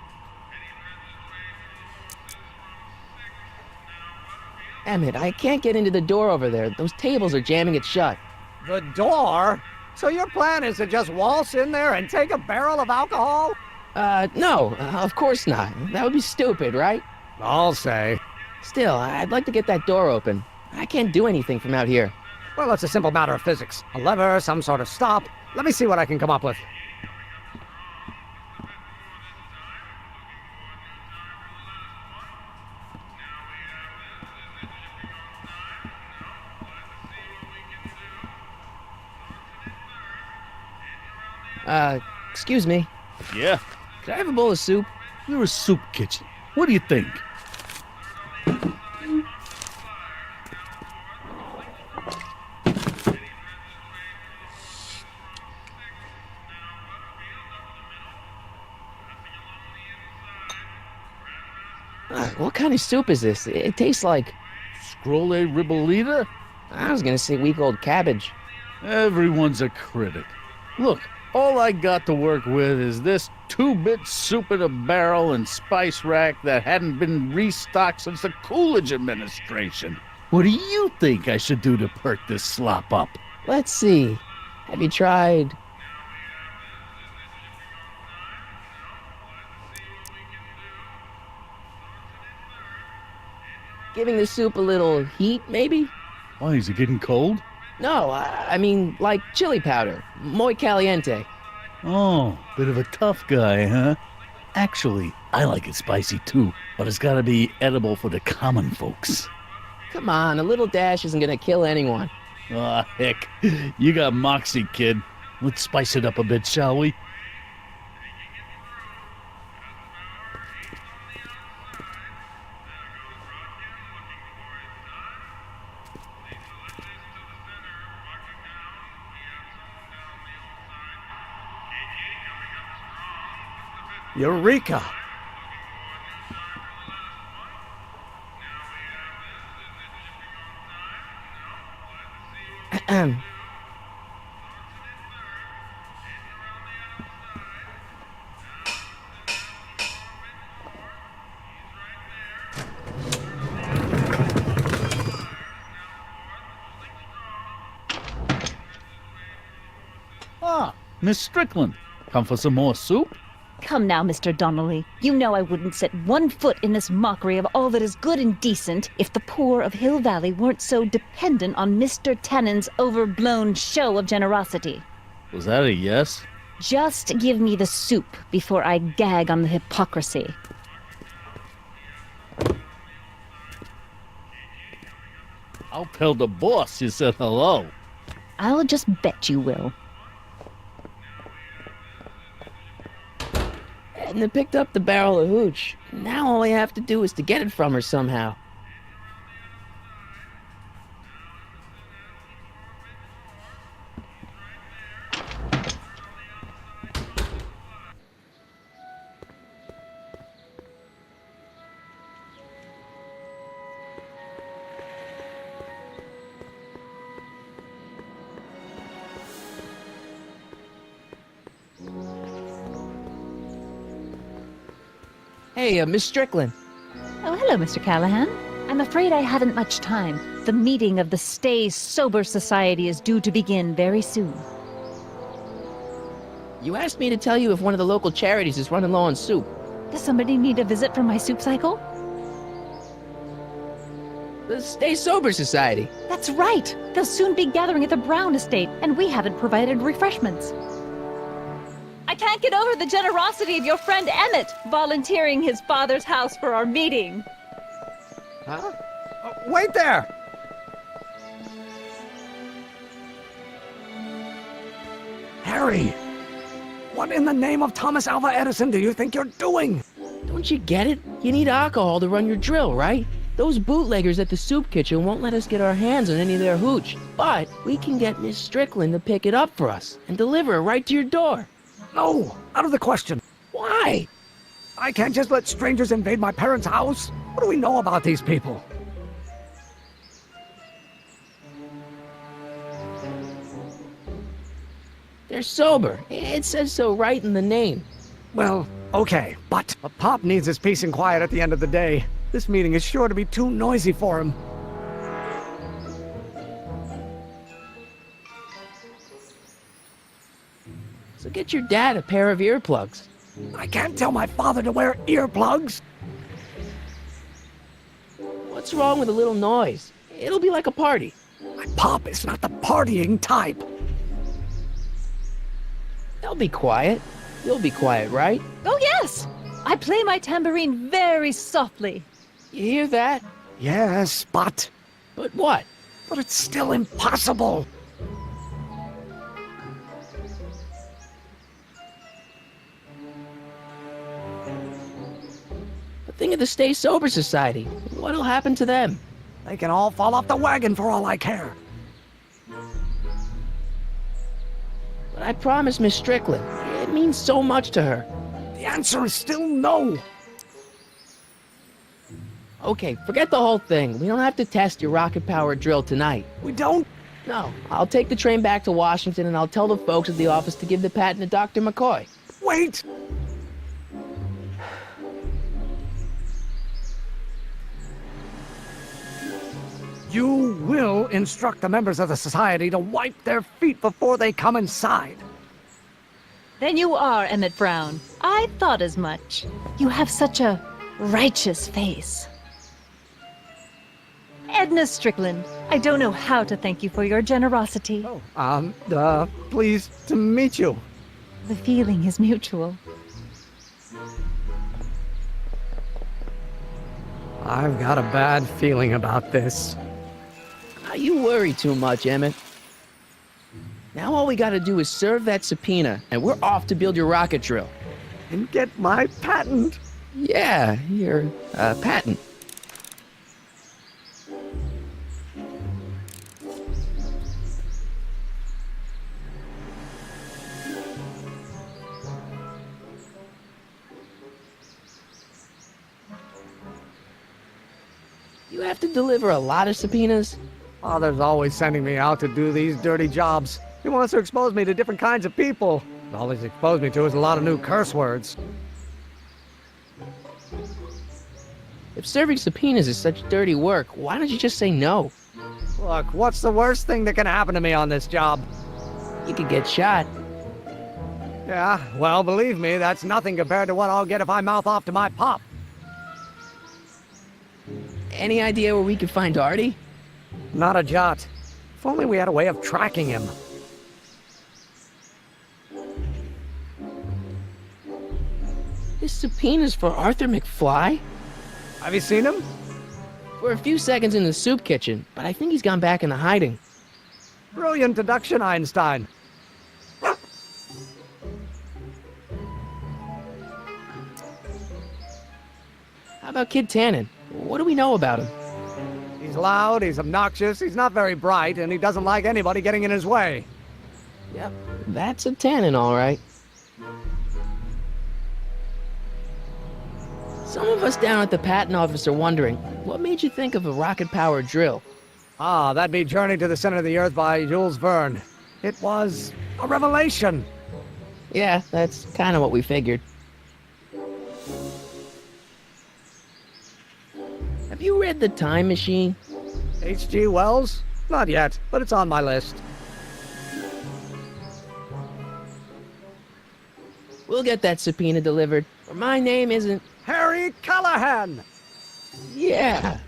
Emmett, I can't get into the door over there. Those tables are jamming it shut. The door? So your plan is to just waltz in there and take a barrel of alcohol? No, of course not. That would be stupid, right? I'll say. Still, I'd like to get that door open. I can't do anything from out here. Well, it's a simple matter of physics. A lever, some sort of stop. Let me see what I can come up with. Excuse me. Yeah? Could I have a bowl of soup? You're a soup kitchen. What do you think? What kind of soup is this? It tastes like... Scrolle ribolita? I was gonna say week-old cabbage. Everyone's a critic. Look, all I got to work with is this 2-bit soup in a barrel and spice rack that hadn't been restocked since the Coolidge administration. What do you think I should do to perk this slop up? Let's see. Have you tried... giving the soup a little heat, maybe? Why, is it getting cold? No, I mean, like chili powder. Muy caliente. Oh, bit of a tough guy, huh? Actually, I like it spicy too, but it's gotta be edible for the common folks. Come on, a little dash isn't gonna kill anyone. Ah, heck. You got moxie, kid. Let's spice it up a bit, shall we? Eureka! Ah, Miss Strickland. Come for some more soup? Come now, Mr. Donnelly. You know I wouldn't set one foot in this mockery of all that is good and decent if the poor of Hill Valley weren't so dependent on Mr. Tannen's overblown show of generosity. Was that a yes? Just give me the soup before I gag on the hypocrisy. I'll tell the boss you said hello. I'll just bet you will. Edna picked up the barrel of hooch. Now all I have to do is to get it from her somehow. Hey, Miss Strickland. Oh, hello, Mr. Callahan. I'm afraid I haven't much time. The meeting of the Stay Sober Society is due to begin very soon. You asked me to tell you if one of the local charities is running low on soup. Does somebody need a visit from my soup cycle? The Stay Sober Society. That's right! They'll soon be gathering at the Brown estate, and we haven't provided refreshments. I can't get over the generosity of your friend Emmett, volunteering his father's house for our meeting. Huh? Wait there! Harry! What in the name of Thomas Alva Edison do you think you're doing? Don't you get it? You need alcohol to run your drill, right? Those bootleggers at the soup kitchen won't let us get our hands on any of their hooch. But we can get Miss Strickland to pick it up for us and deliver it right to your door. No, out of the question. Why? I can't just let strangers invade my parents' house. What do we know about these people? They're sober. It says so right in the name. Well, okay, but Pop needs his peace and quiet at the end of the day. This meeting is sure to be too noisy for him. So get your dad a pair of earplugs. I can't tell my father to wear earplugs. What's wrong with a little noise? It'll be like a party. My Pop is not the partying type. They'll be quiet. You'll be quiet, right? Oh, yes! I play my tambourine very softly. You hear that? Yes, but what? But it's still impossible. Think of the Stay Sober Society. What'll happen to them? They can all fall off the wagon for all I care. But I promised Miss Strickland. It means so much to her. The answer is still no. Okay, forget the whole thing. We don't have to test your rocket-powered drill tonight. We don't? No, I'll take the train back to Washington and I'll tell the folks at the office to give the patent to Dr. McCoy. Wait! You will instruct the members of the society to wipe their feet before they come inside. Then you are Emmett Brown. I thought as much. You have such a righteous face. Edna Strickland, I don't know how to thank you for your generosity. Pleased to meet you. The feeling is mutual. I've got a bad feeling about this. You worry too much, Emmett. Now all we gotta do is serve that subpoena, and we're off to build your rocket drill. And get my patent. Yeah, your patent. You have to deliver a lot of subpoenas? Father's always sending me out to do these dirty jobs. He wants to expose me to different kinds of people. All he's exposed me to is a lot of new curse words. If serving subpoenas is such dirty work, why don't you just say no? Look, what's the worst thing that can happen to me on this job? You could get shot. Yeah, well, believe me, that's nothing compared to what I'll get if I mouth off to my pop. Any idea where we could find Artie? Not a jot. If only we had a way of tracking him. This subpoena's for Arthur McFly? Have you seen him? For a few seconds in the soup kitchen, but I think he's gone back into hiding. Brilliant deduction, Einstein. How about Kid Tannen? What do we know about him? He's loud, he's obnoxious, he's not very bright, and he doesn't like anybody getting in his way. Yep, that's a Tannen, all right. Some of us down at the patent office are wondering, what made you think of a rocket-powered drill? Ah, that'd be Journey to the Center of the Earth by Jules Verne. It was a revelation. Yeah, that's kind of what we figured. Have you read The Time Machine? H.G. Wells? Not yet, but it's on my list. We'll get that subpoena delivered, or my name isn't... Harry Callahan! Yeah!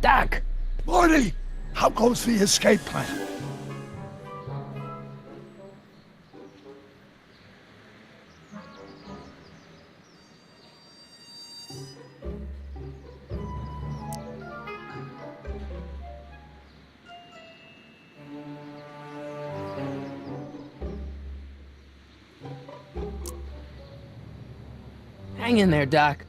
Doc! Morty! How goes the escape plan? Hang in there, Doc.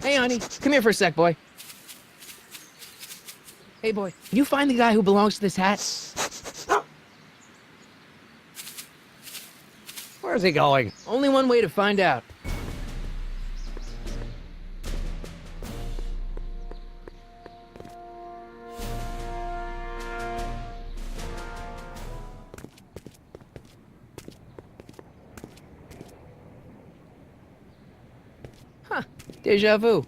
Hey, honey, come here for a sec, boy. Hey, boy, can you find the guy who belongs to this hat? Where's he going? Only one way to find out. Deja vu.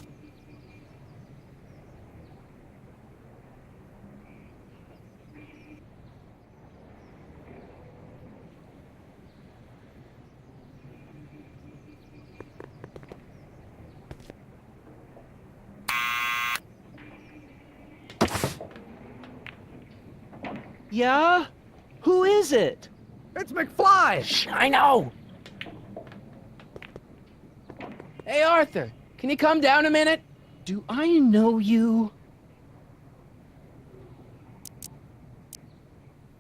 Yeah? Who is it? It's McFly! Shh, I know. Hey, Arthur, can you come down a minute? Do I know you?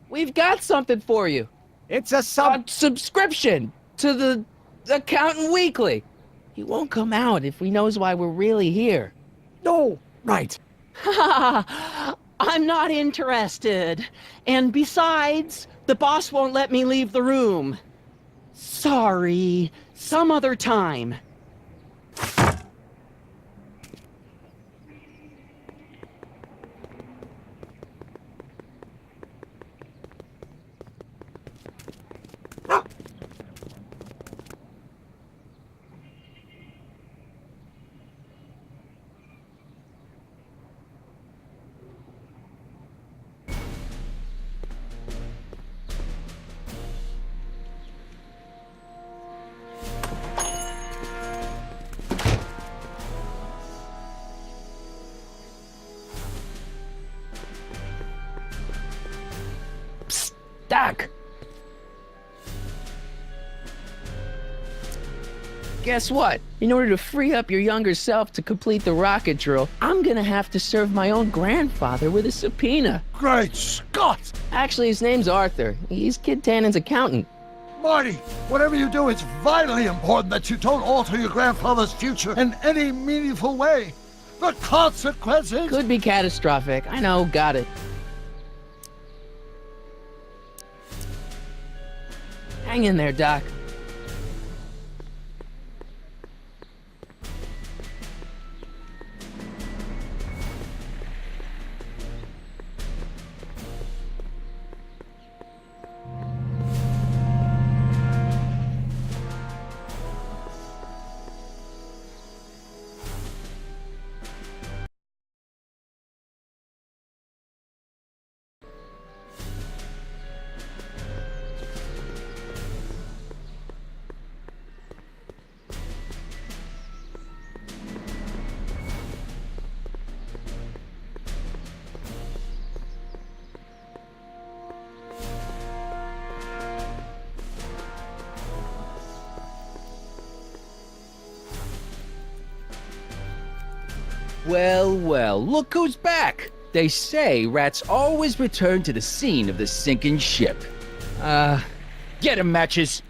We've got something for you. It's a A subscription to the Accountant Weekly. He won't come out if he knows why we're really here. No! Right. I'm not interested. And besides, the boss won't let me leave the room. Sorry. Some other time. Doc! Guess what? In order to free up your younger self to complete the rocket drill, I'm gonna have to serve my own grandfather with a subpoena. Great Scott! Actually, his name's Arthur. He's Kid Tannen's accountant. Marty, whatever you do, it's vitally important that you don't alter your grandfather's future in any meaningful way. The consequences... Could be catastrophic. I know, got it. Hang in there, Doc. Well, well, look who's back! They say rats always return to the scene of the sinking ship. Get 'em, Matches!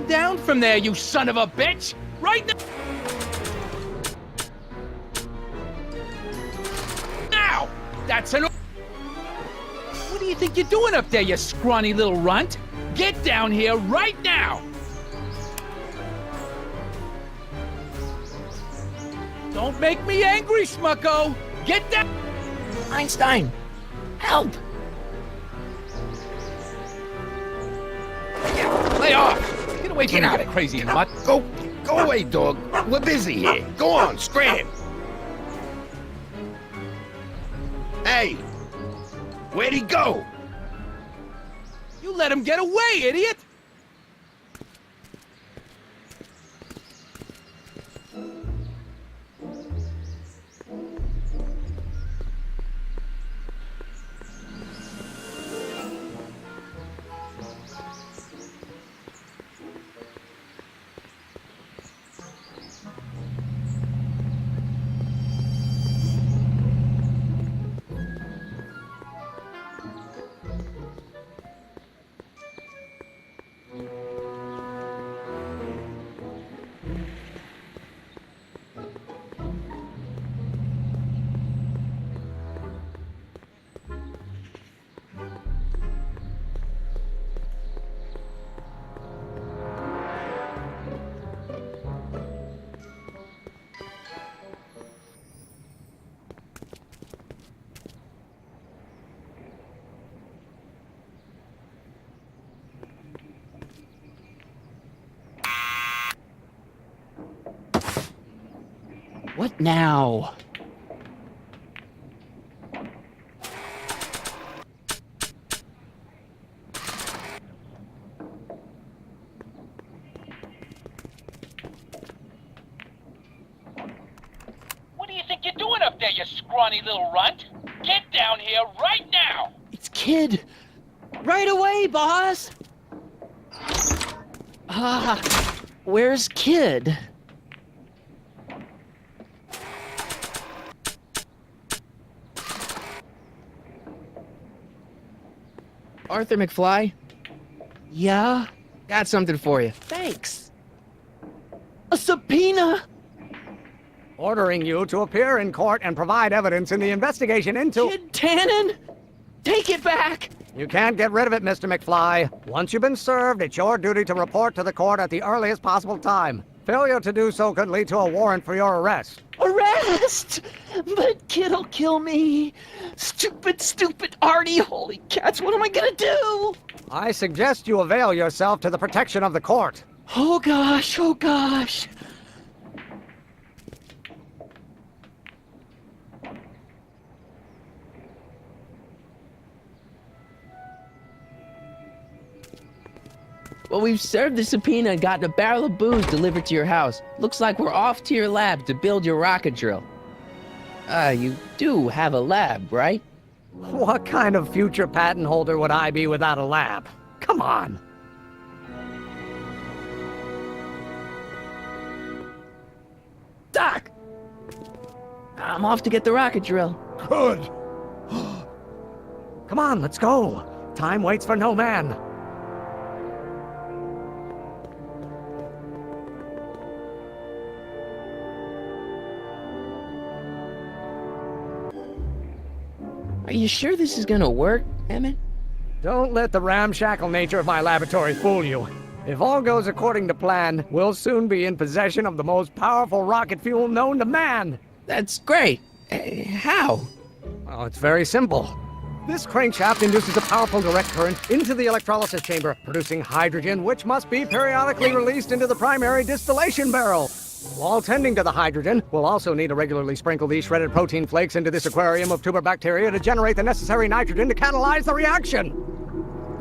Down from there, you son of a bitch! Right now! That's an... What do you think you're doing up there, you scrawny little runt? Get down here right now! Don't make me angry, Smucko! Get down! Einstein! Help! Lay off! Get away from me, you crazy mutt! Go away, dog. We're busy here. Go on, scram. Hey, where'd he go? You let him get away, idiot! What now? What do you think you're doing up there, you scrawny little runt? Get down here right now! It's Kid. Right away, boss. Where's Kid? Arthur McFly, Yeah? got something for you. Thanks. A subpoena? Ordering you to appear in court and provide evidence in the investigation into... Kid Tannen? Take it back! You can't get rid of it, Mr. McFly. Once you've been served, it's your duty to report to the court at the earliest possible time. Failure to do so could lead to a warrant for your arrest. Arrest! But Kid'll kill me. Stupid Artie. Holy cats, what am I gonna do? I suggest you avail yourself to the protection of the court. Oh gosh, oh gosh. Well, we've served the subpoena and gotten a barrel of booze delivered to your house. Looks like we're off to your lab to build your rocket drill. You do have a lab, right? What kind of future patent holder would I be without a lab? Come on. Doc! I'm off to get the rocket drill. Good. Come on, let's go. Time waits for no man. Are you sure this is gonna work, Emmett? Don't let the ramshackle nature of my laboratory fool you. If all goes according to plan, we'll soon be in possession of the most powerful rocket fuel known to man. That's great. How? Well, it's very simple. This crankshaft induces a powerful direct current into the electrolysis chamber, producing hydrogen, which must be periodically released into the primary distillation barrel. While tending to the hydrogen, we'll also need to regularly sprinkle these shredded protein flakes into this aquarium of tuber bacteria to generate the necessary nitrogen to catalyze the reaction.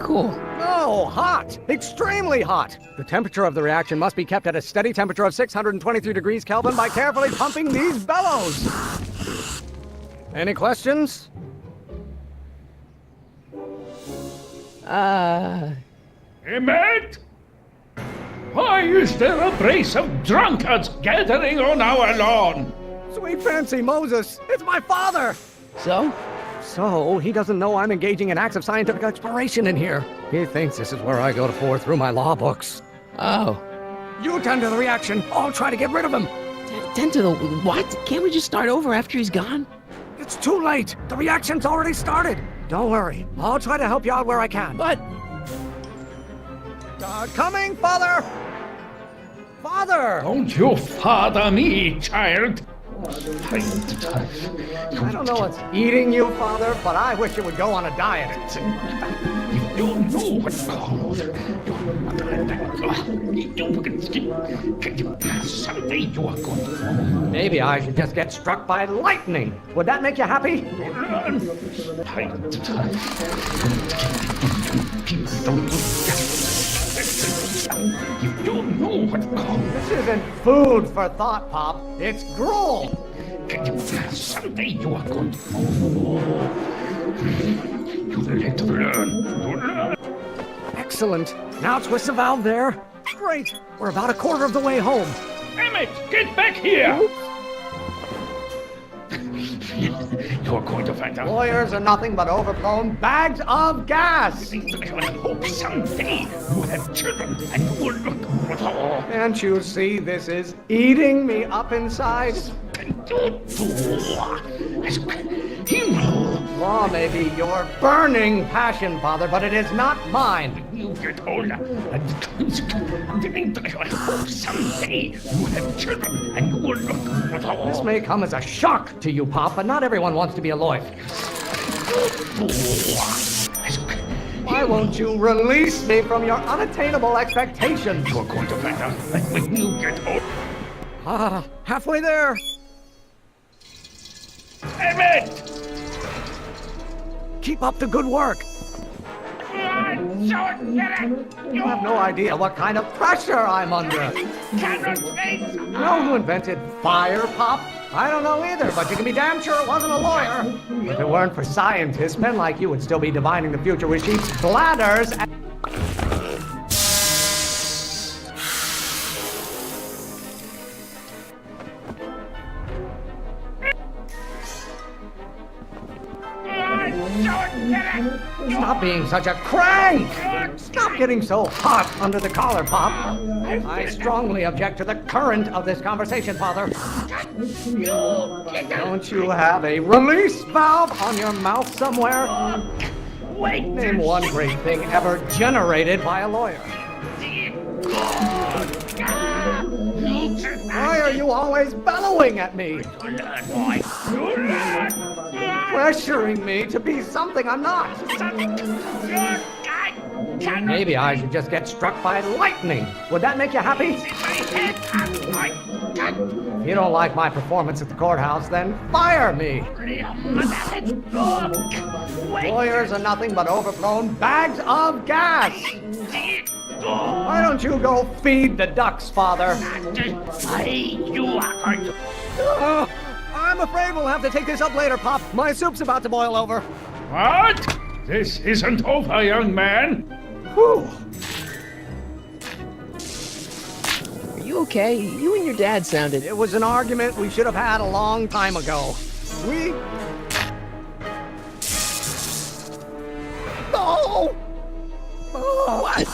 Cool. No, hot! Extremely hot! The temperature of the reaction must be kept at a steady temperature of 623 degrees Kelvin by carefully pumping these bellows. Any questions? Emmett? Why is there a brace of drunkards gathering on our lawn? Sweet fancy Moses, it's my father! So? So, he doesn't know I'm engaging in acts of scientific exploration in here. He thinks this is where I go to pore through my law books. Oh. You tend to the reaction. I'll try to get rid of him. Tend to the what? Can't we just start over after he's gone? It's too late. The reaction's already started. Don't worry. I'll try to help you out where I can. But... Coming, Father! Father! Don't you father me, child. I don't know what's eating you, Father, but I wish you would go on a diet. You don't know what's called. Someday you are going to... Maybe I should just get struck by lightning. Would that make you happy? You don't know what's called. This isn't food for thought, Pop. It's gruel. Someday you are going to... You'll have to learn. Excellent. Now twist the valve there. Great. We're about a quarter of the way home. Emmett, get back here! You're going to find out. Lawyers are nothing but overblown bags of gas. I hope someday you have children and you will look... Can't you see this is eating me up inside? Law may be your burning passion, Father, but it is not mine. You get older, and I hope someday you have children and you will look... This may come as a shock to you, Pop, but not everyone wants to be a lawyer. Why won't you release me from your unattainable expectations? You're going to find out that when you get old... Halfway there. Emmett! Keep up the good work. I'm so upset! You have no idea what kind of pressure I'm under. Cannot face! You know who invented fire, Pop? I don't know either, but you can be damn sure it wasn't a lawyer. If it weren't for scientists, men like you would still be divining the future with sheep's bladders and... Stop being such a crank! Stop getting so hot under the collar, Pop. I strongly object to the current of this conversation, Father. Don't you have a release valve on your mouth somewhere? Name one great thing ever generated by a lawyer. Why are you always bellowing at me? Pressuring me to be something I'm not. Maybe I should just get struck by lightning. Would that make you happy? If you don't like my performance at the courthouse, then fire me. Lawyers are nothing but overblown bags of gas. Why don't you go feed the ducks, Father? I'm afraid we'll have to take this up later, Pop. My soup's about to boil over. What? This isn't over, young man. Whew. Are you okay? You and your dad sounded... It was an argument we should have had a long time ago. We... Oh! Oh! What?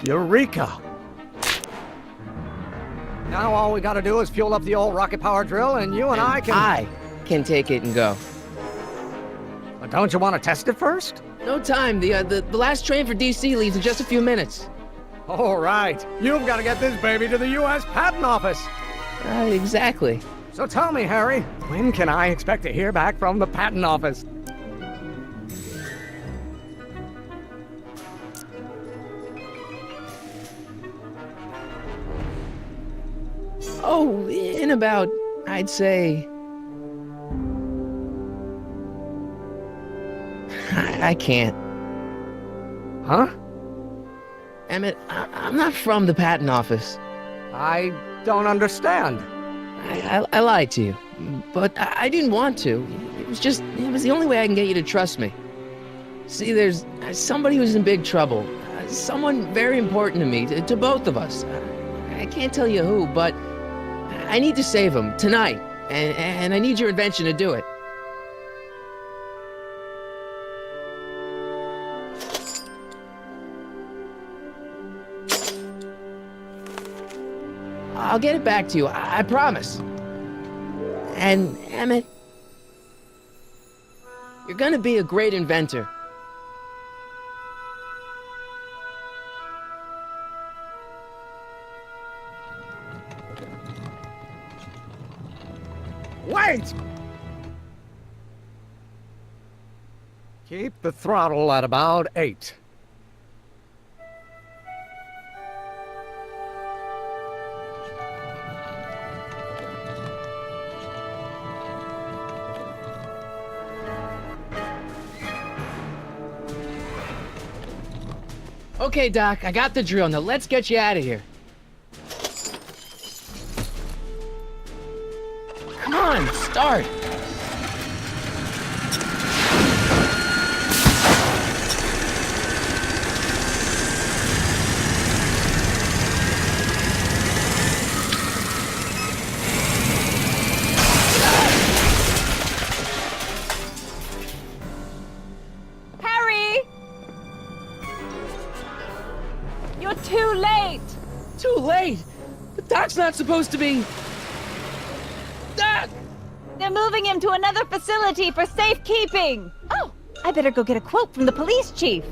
Eureka! Now all we gotta do is fuel up the old rocket power drill and you and I can... I can take it and go. But don't you want to test it first? No time. The last train for DC leaves in just a few minutes. All right. You've got to get this baby to the U.S. Patent Office. Exactly. So tell me, Harry, when can I expect to hear back from the Patent Office? Oh, in about, I'd say... I can't. Huh? Emmett, I'm not from the patent office. I don't understand. I lied to you, but I didn't want to. It was the only way I can get you to trust me. See, there's somebody who's in big trouble. Someone very important to me, to both of us. I can't tell you who, but I need to save him tonight, and I need your invention to do it. I'll get it back to you, I promise. And, Emmett, you're gonna be a great inventor. Wait! Keep the throttle at about 8. Okay, Doc, I got the drill. Now let's get you out of here. Come on, start. Harry! You're too late! Too late? The Doc's not supposed to be... Doc! They're moving him to another facility for safekeeping! Oh, I better go get a quote from the police chief.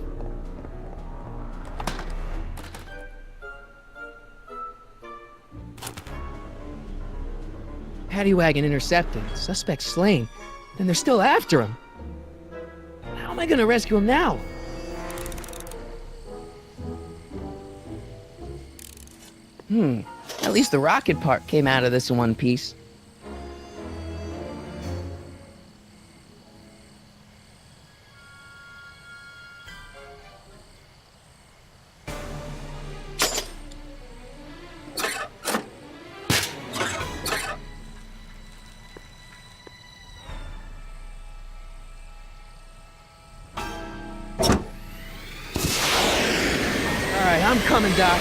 Paddy wagon intercepted. Suspect slain. And they're still after him. am I gonna rescue him now? At least the rocket part came out of this in one piece. Alright, I'm coming, Doc.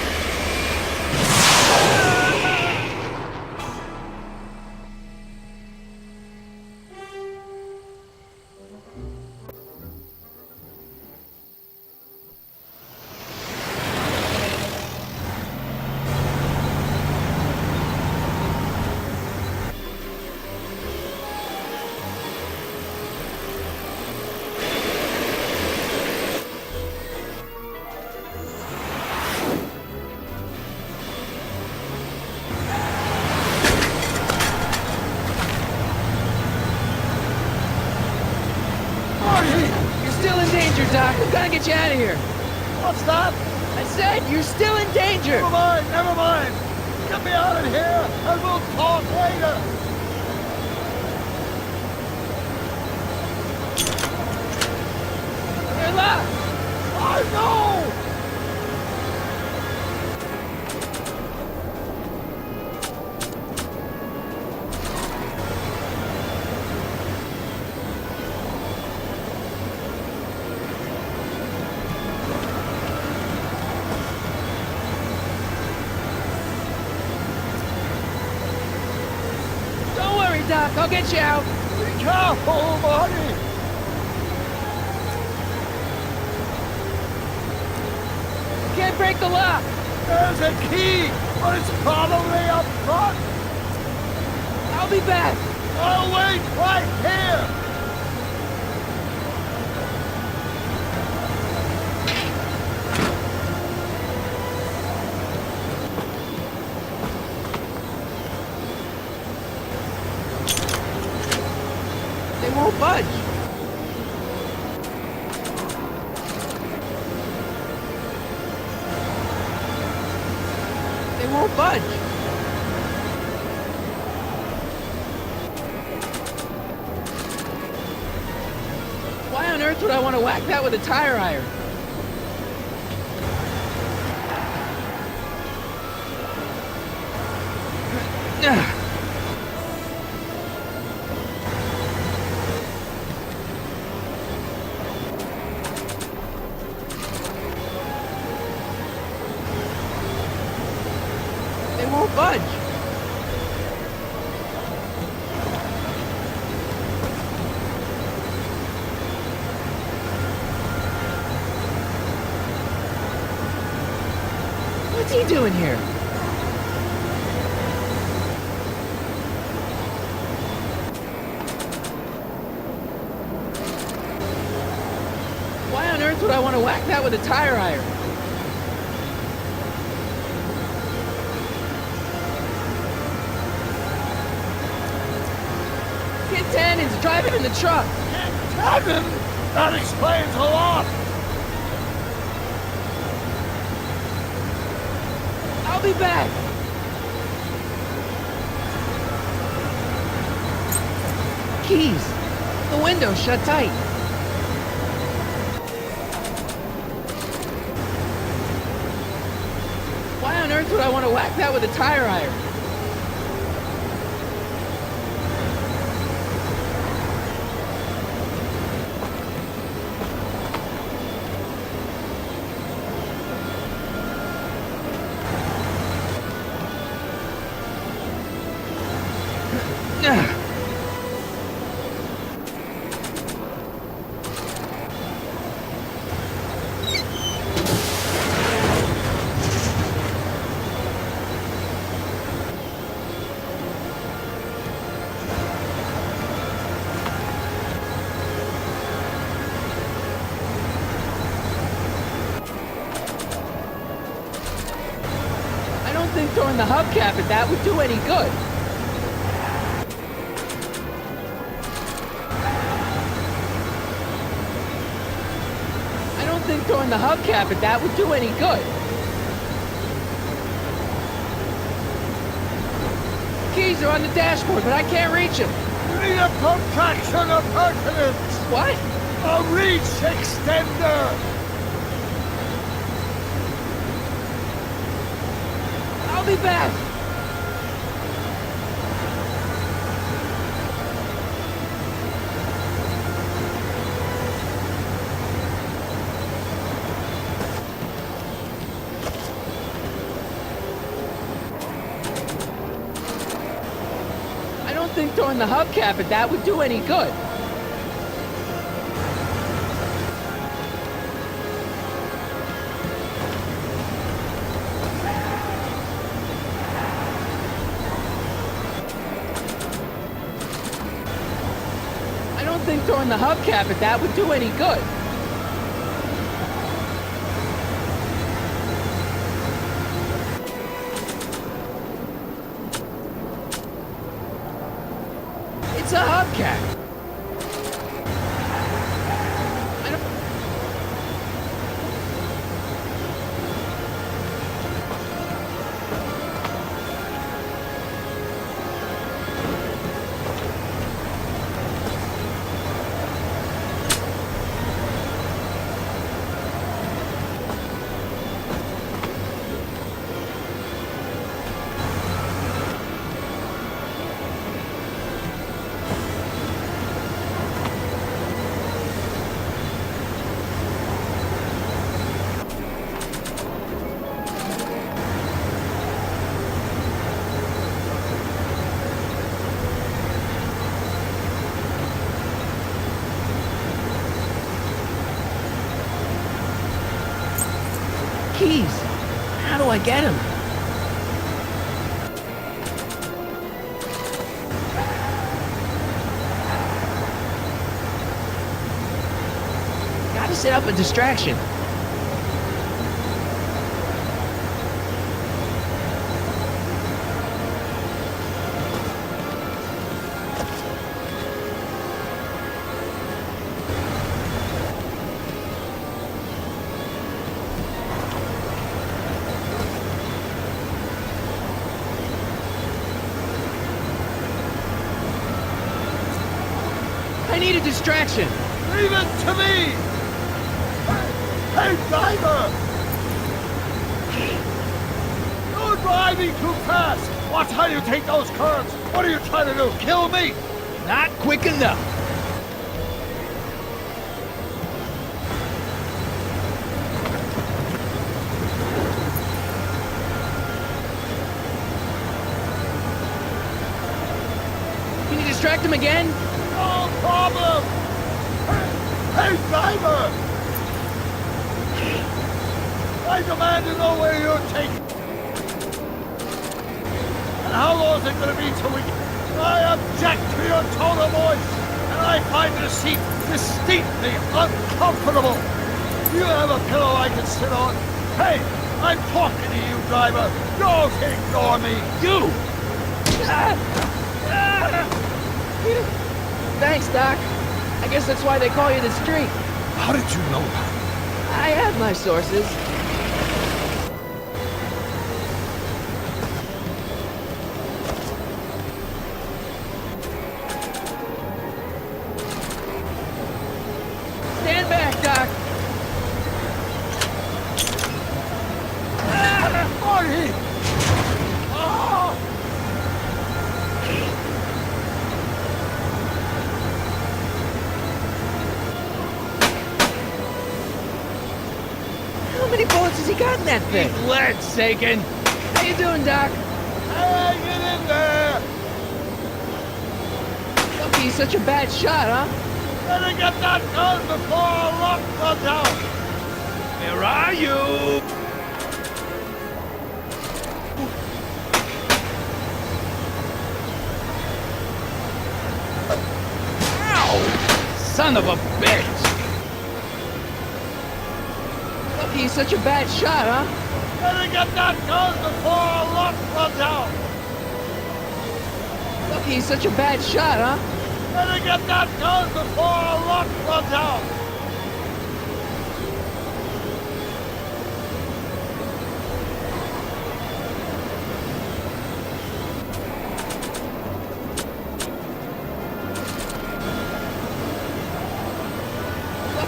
You're still in danger, Doc. I'm gonna get you out of here. What's that? I said you're still in danger. Never mind, never mind. Get me out of here, and we'll talk later. They're locked. I know! Don't worry, Doc. I'll get you out. Be careful, buddy! Can't break the lock. There's a key, but it's probably up front. I'll be back. I'll wait right here. They won't budge. They won't budge. Why on earth would I want to whack that with a tire iron? They won't budge. What's he doing here? Why on earth would I want to whack that with a tire iron? Kid Tannen's driving in the truck. Tannen? That explains a lot. I'll be back. Keys. The window's shut tight. Why on earth would I want to whack that with a tire iron? I don't think throwing the hubcap at that would do any good. think throwing the hubcap at that would do any good. Keys are on the dashboard, but I can't reach them. You need a protraction of pertinence. What? A reach extender. I'll be back. I don't think throwing the hubcap at that would do any good. I don't think throwing the hubcap at that would do any good. It's a hubcap. I don't... Keys. How do I get him? Gotta set up a distraction. I need a distraction. Leave it to me. Hey, driver! You're driving too fast. Watch how you take those curves. What are you trying to do? Kill me? Not quick enough. Can you distract him again? No problem. Hey, driver! I demand to know where you're taking. And how long is it going to be till we... I object to your tone of voice, and I find the seat distinctly uncomfortable. Do you have a pillow I can sit on? Hey, I'm talking to you, driver. Don't ignore me. You! Thanks, Doc. I guess that's why they call you the Streak. How did you know that? I have my sources. Stand back, Doc. Marty! Oh! How many bullets has he got in that thing? Lead, Sagan. How you doing, Doc? Hey, get in there! Lucky he's such a bad shot, huh? Better get that gun before our luck runs out! Where are you? Ow! Son of a bitch! Lucky he's such a bad shot, huh? Better get that gun before our luck runs out! Lucky he's such a bad shot, huh? Better get that gun before our luck runs out!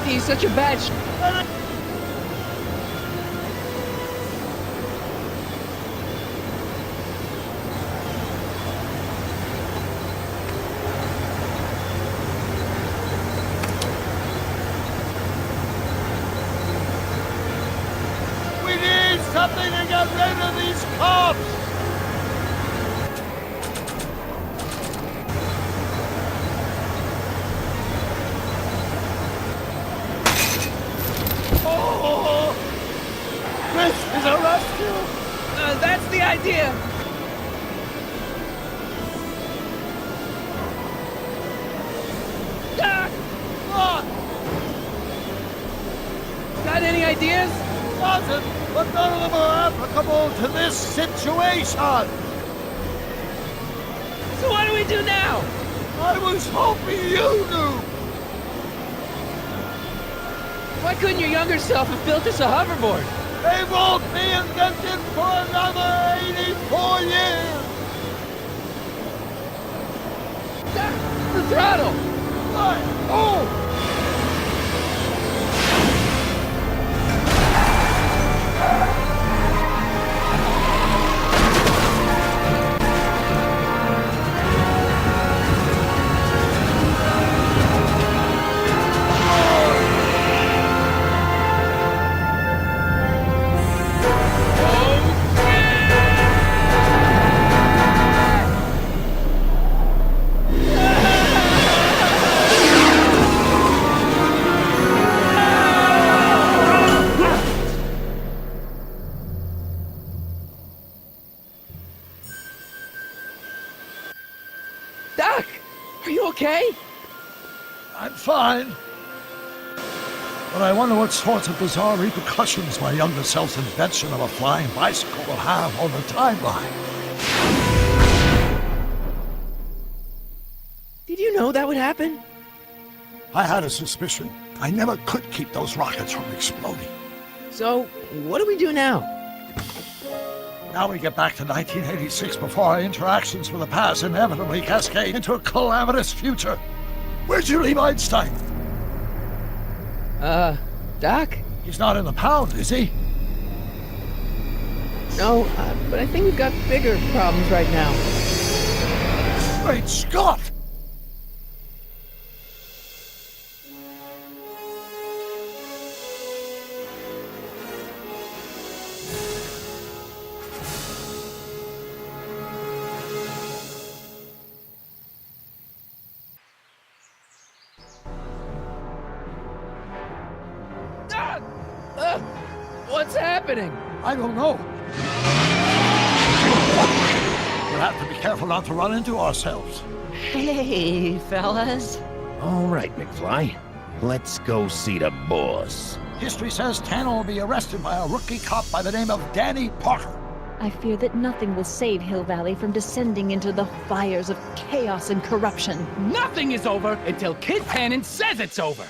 He's such a bad We need something to get rid of these cops! Oh! This is a rescue! That's the idea. Doc! What? Got any ideas? Doesn't, but none of them are applicable to this situation! So what do we do now? I was hoping you knew! Why couldn't your younger self have built us a hoverboard? They won't be invented for another 84 years! Doc, the throttle! Why? Oh! Doc, are you okay? I'm fine. But I wonder what sorts of bizarre repercussions my younger self's invention of a flying bicycle will have on the timeline. Did you know that would happen? I had a suspicion. I never could keep those rockets from exploding. So, what do we do now? Now we get back to 1986 before our interactions with the past inevitably cascade into a calamitous future. Where'd you leave Einstein? Doc? He's not in the pound, is he? No, but I think we've got bigger problems right now. Great Scott! What's happening? I don't know. We'll have to be careful not to run into ourselves. Hey, fellas. All right, McFly. Let's go see the boss. History says Tanner will be arrested by a rookie cop by the name of Danny Potter. I fear that nothing will save Hill Valley from descending into the fires of chaos and corruption. Nothing is over until Kid Tannen says it's over.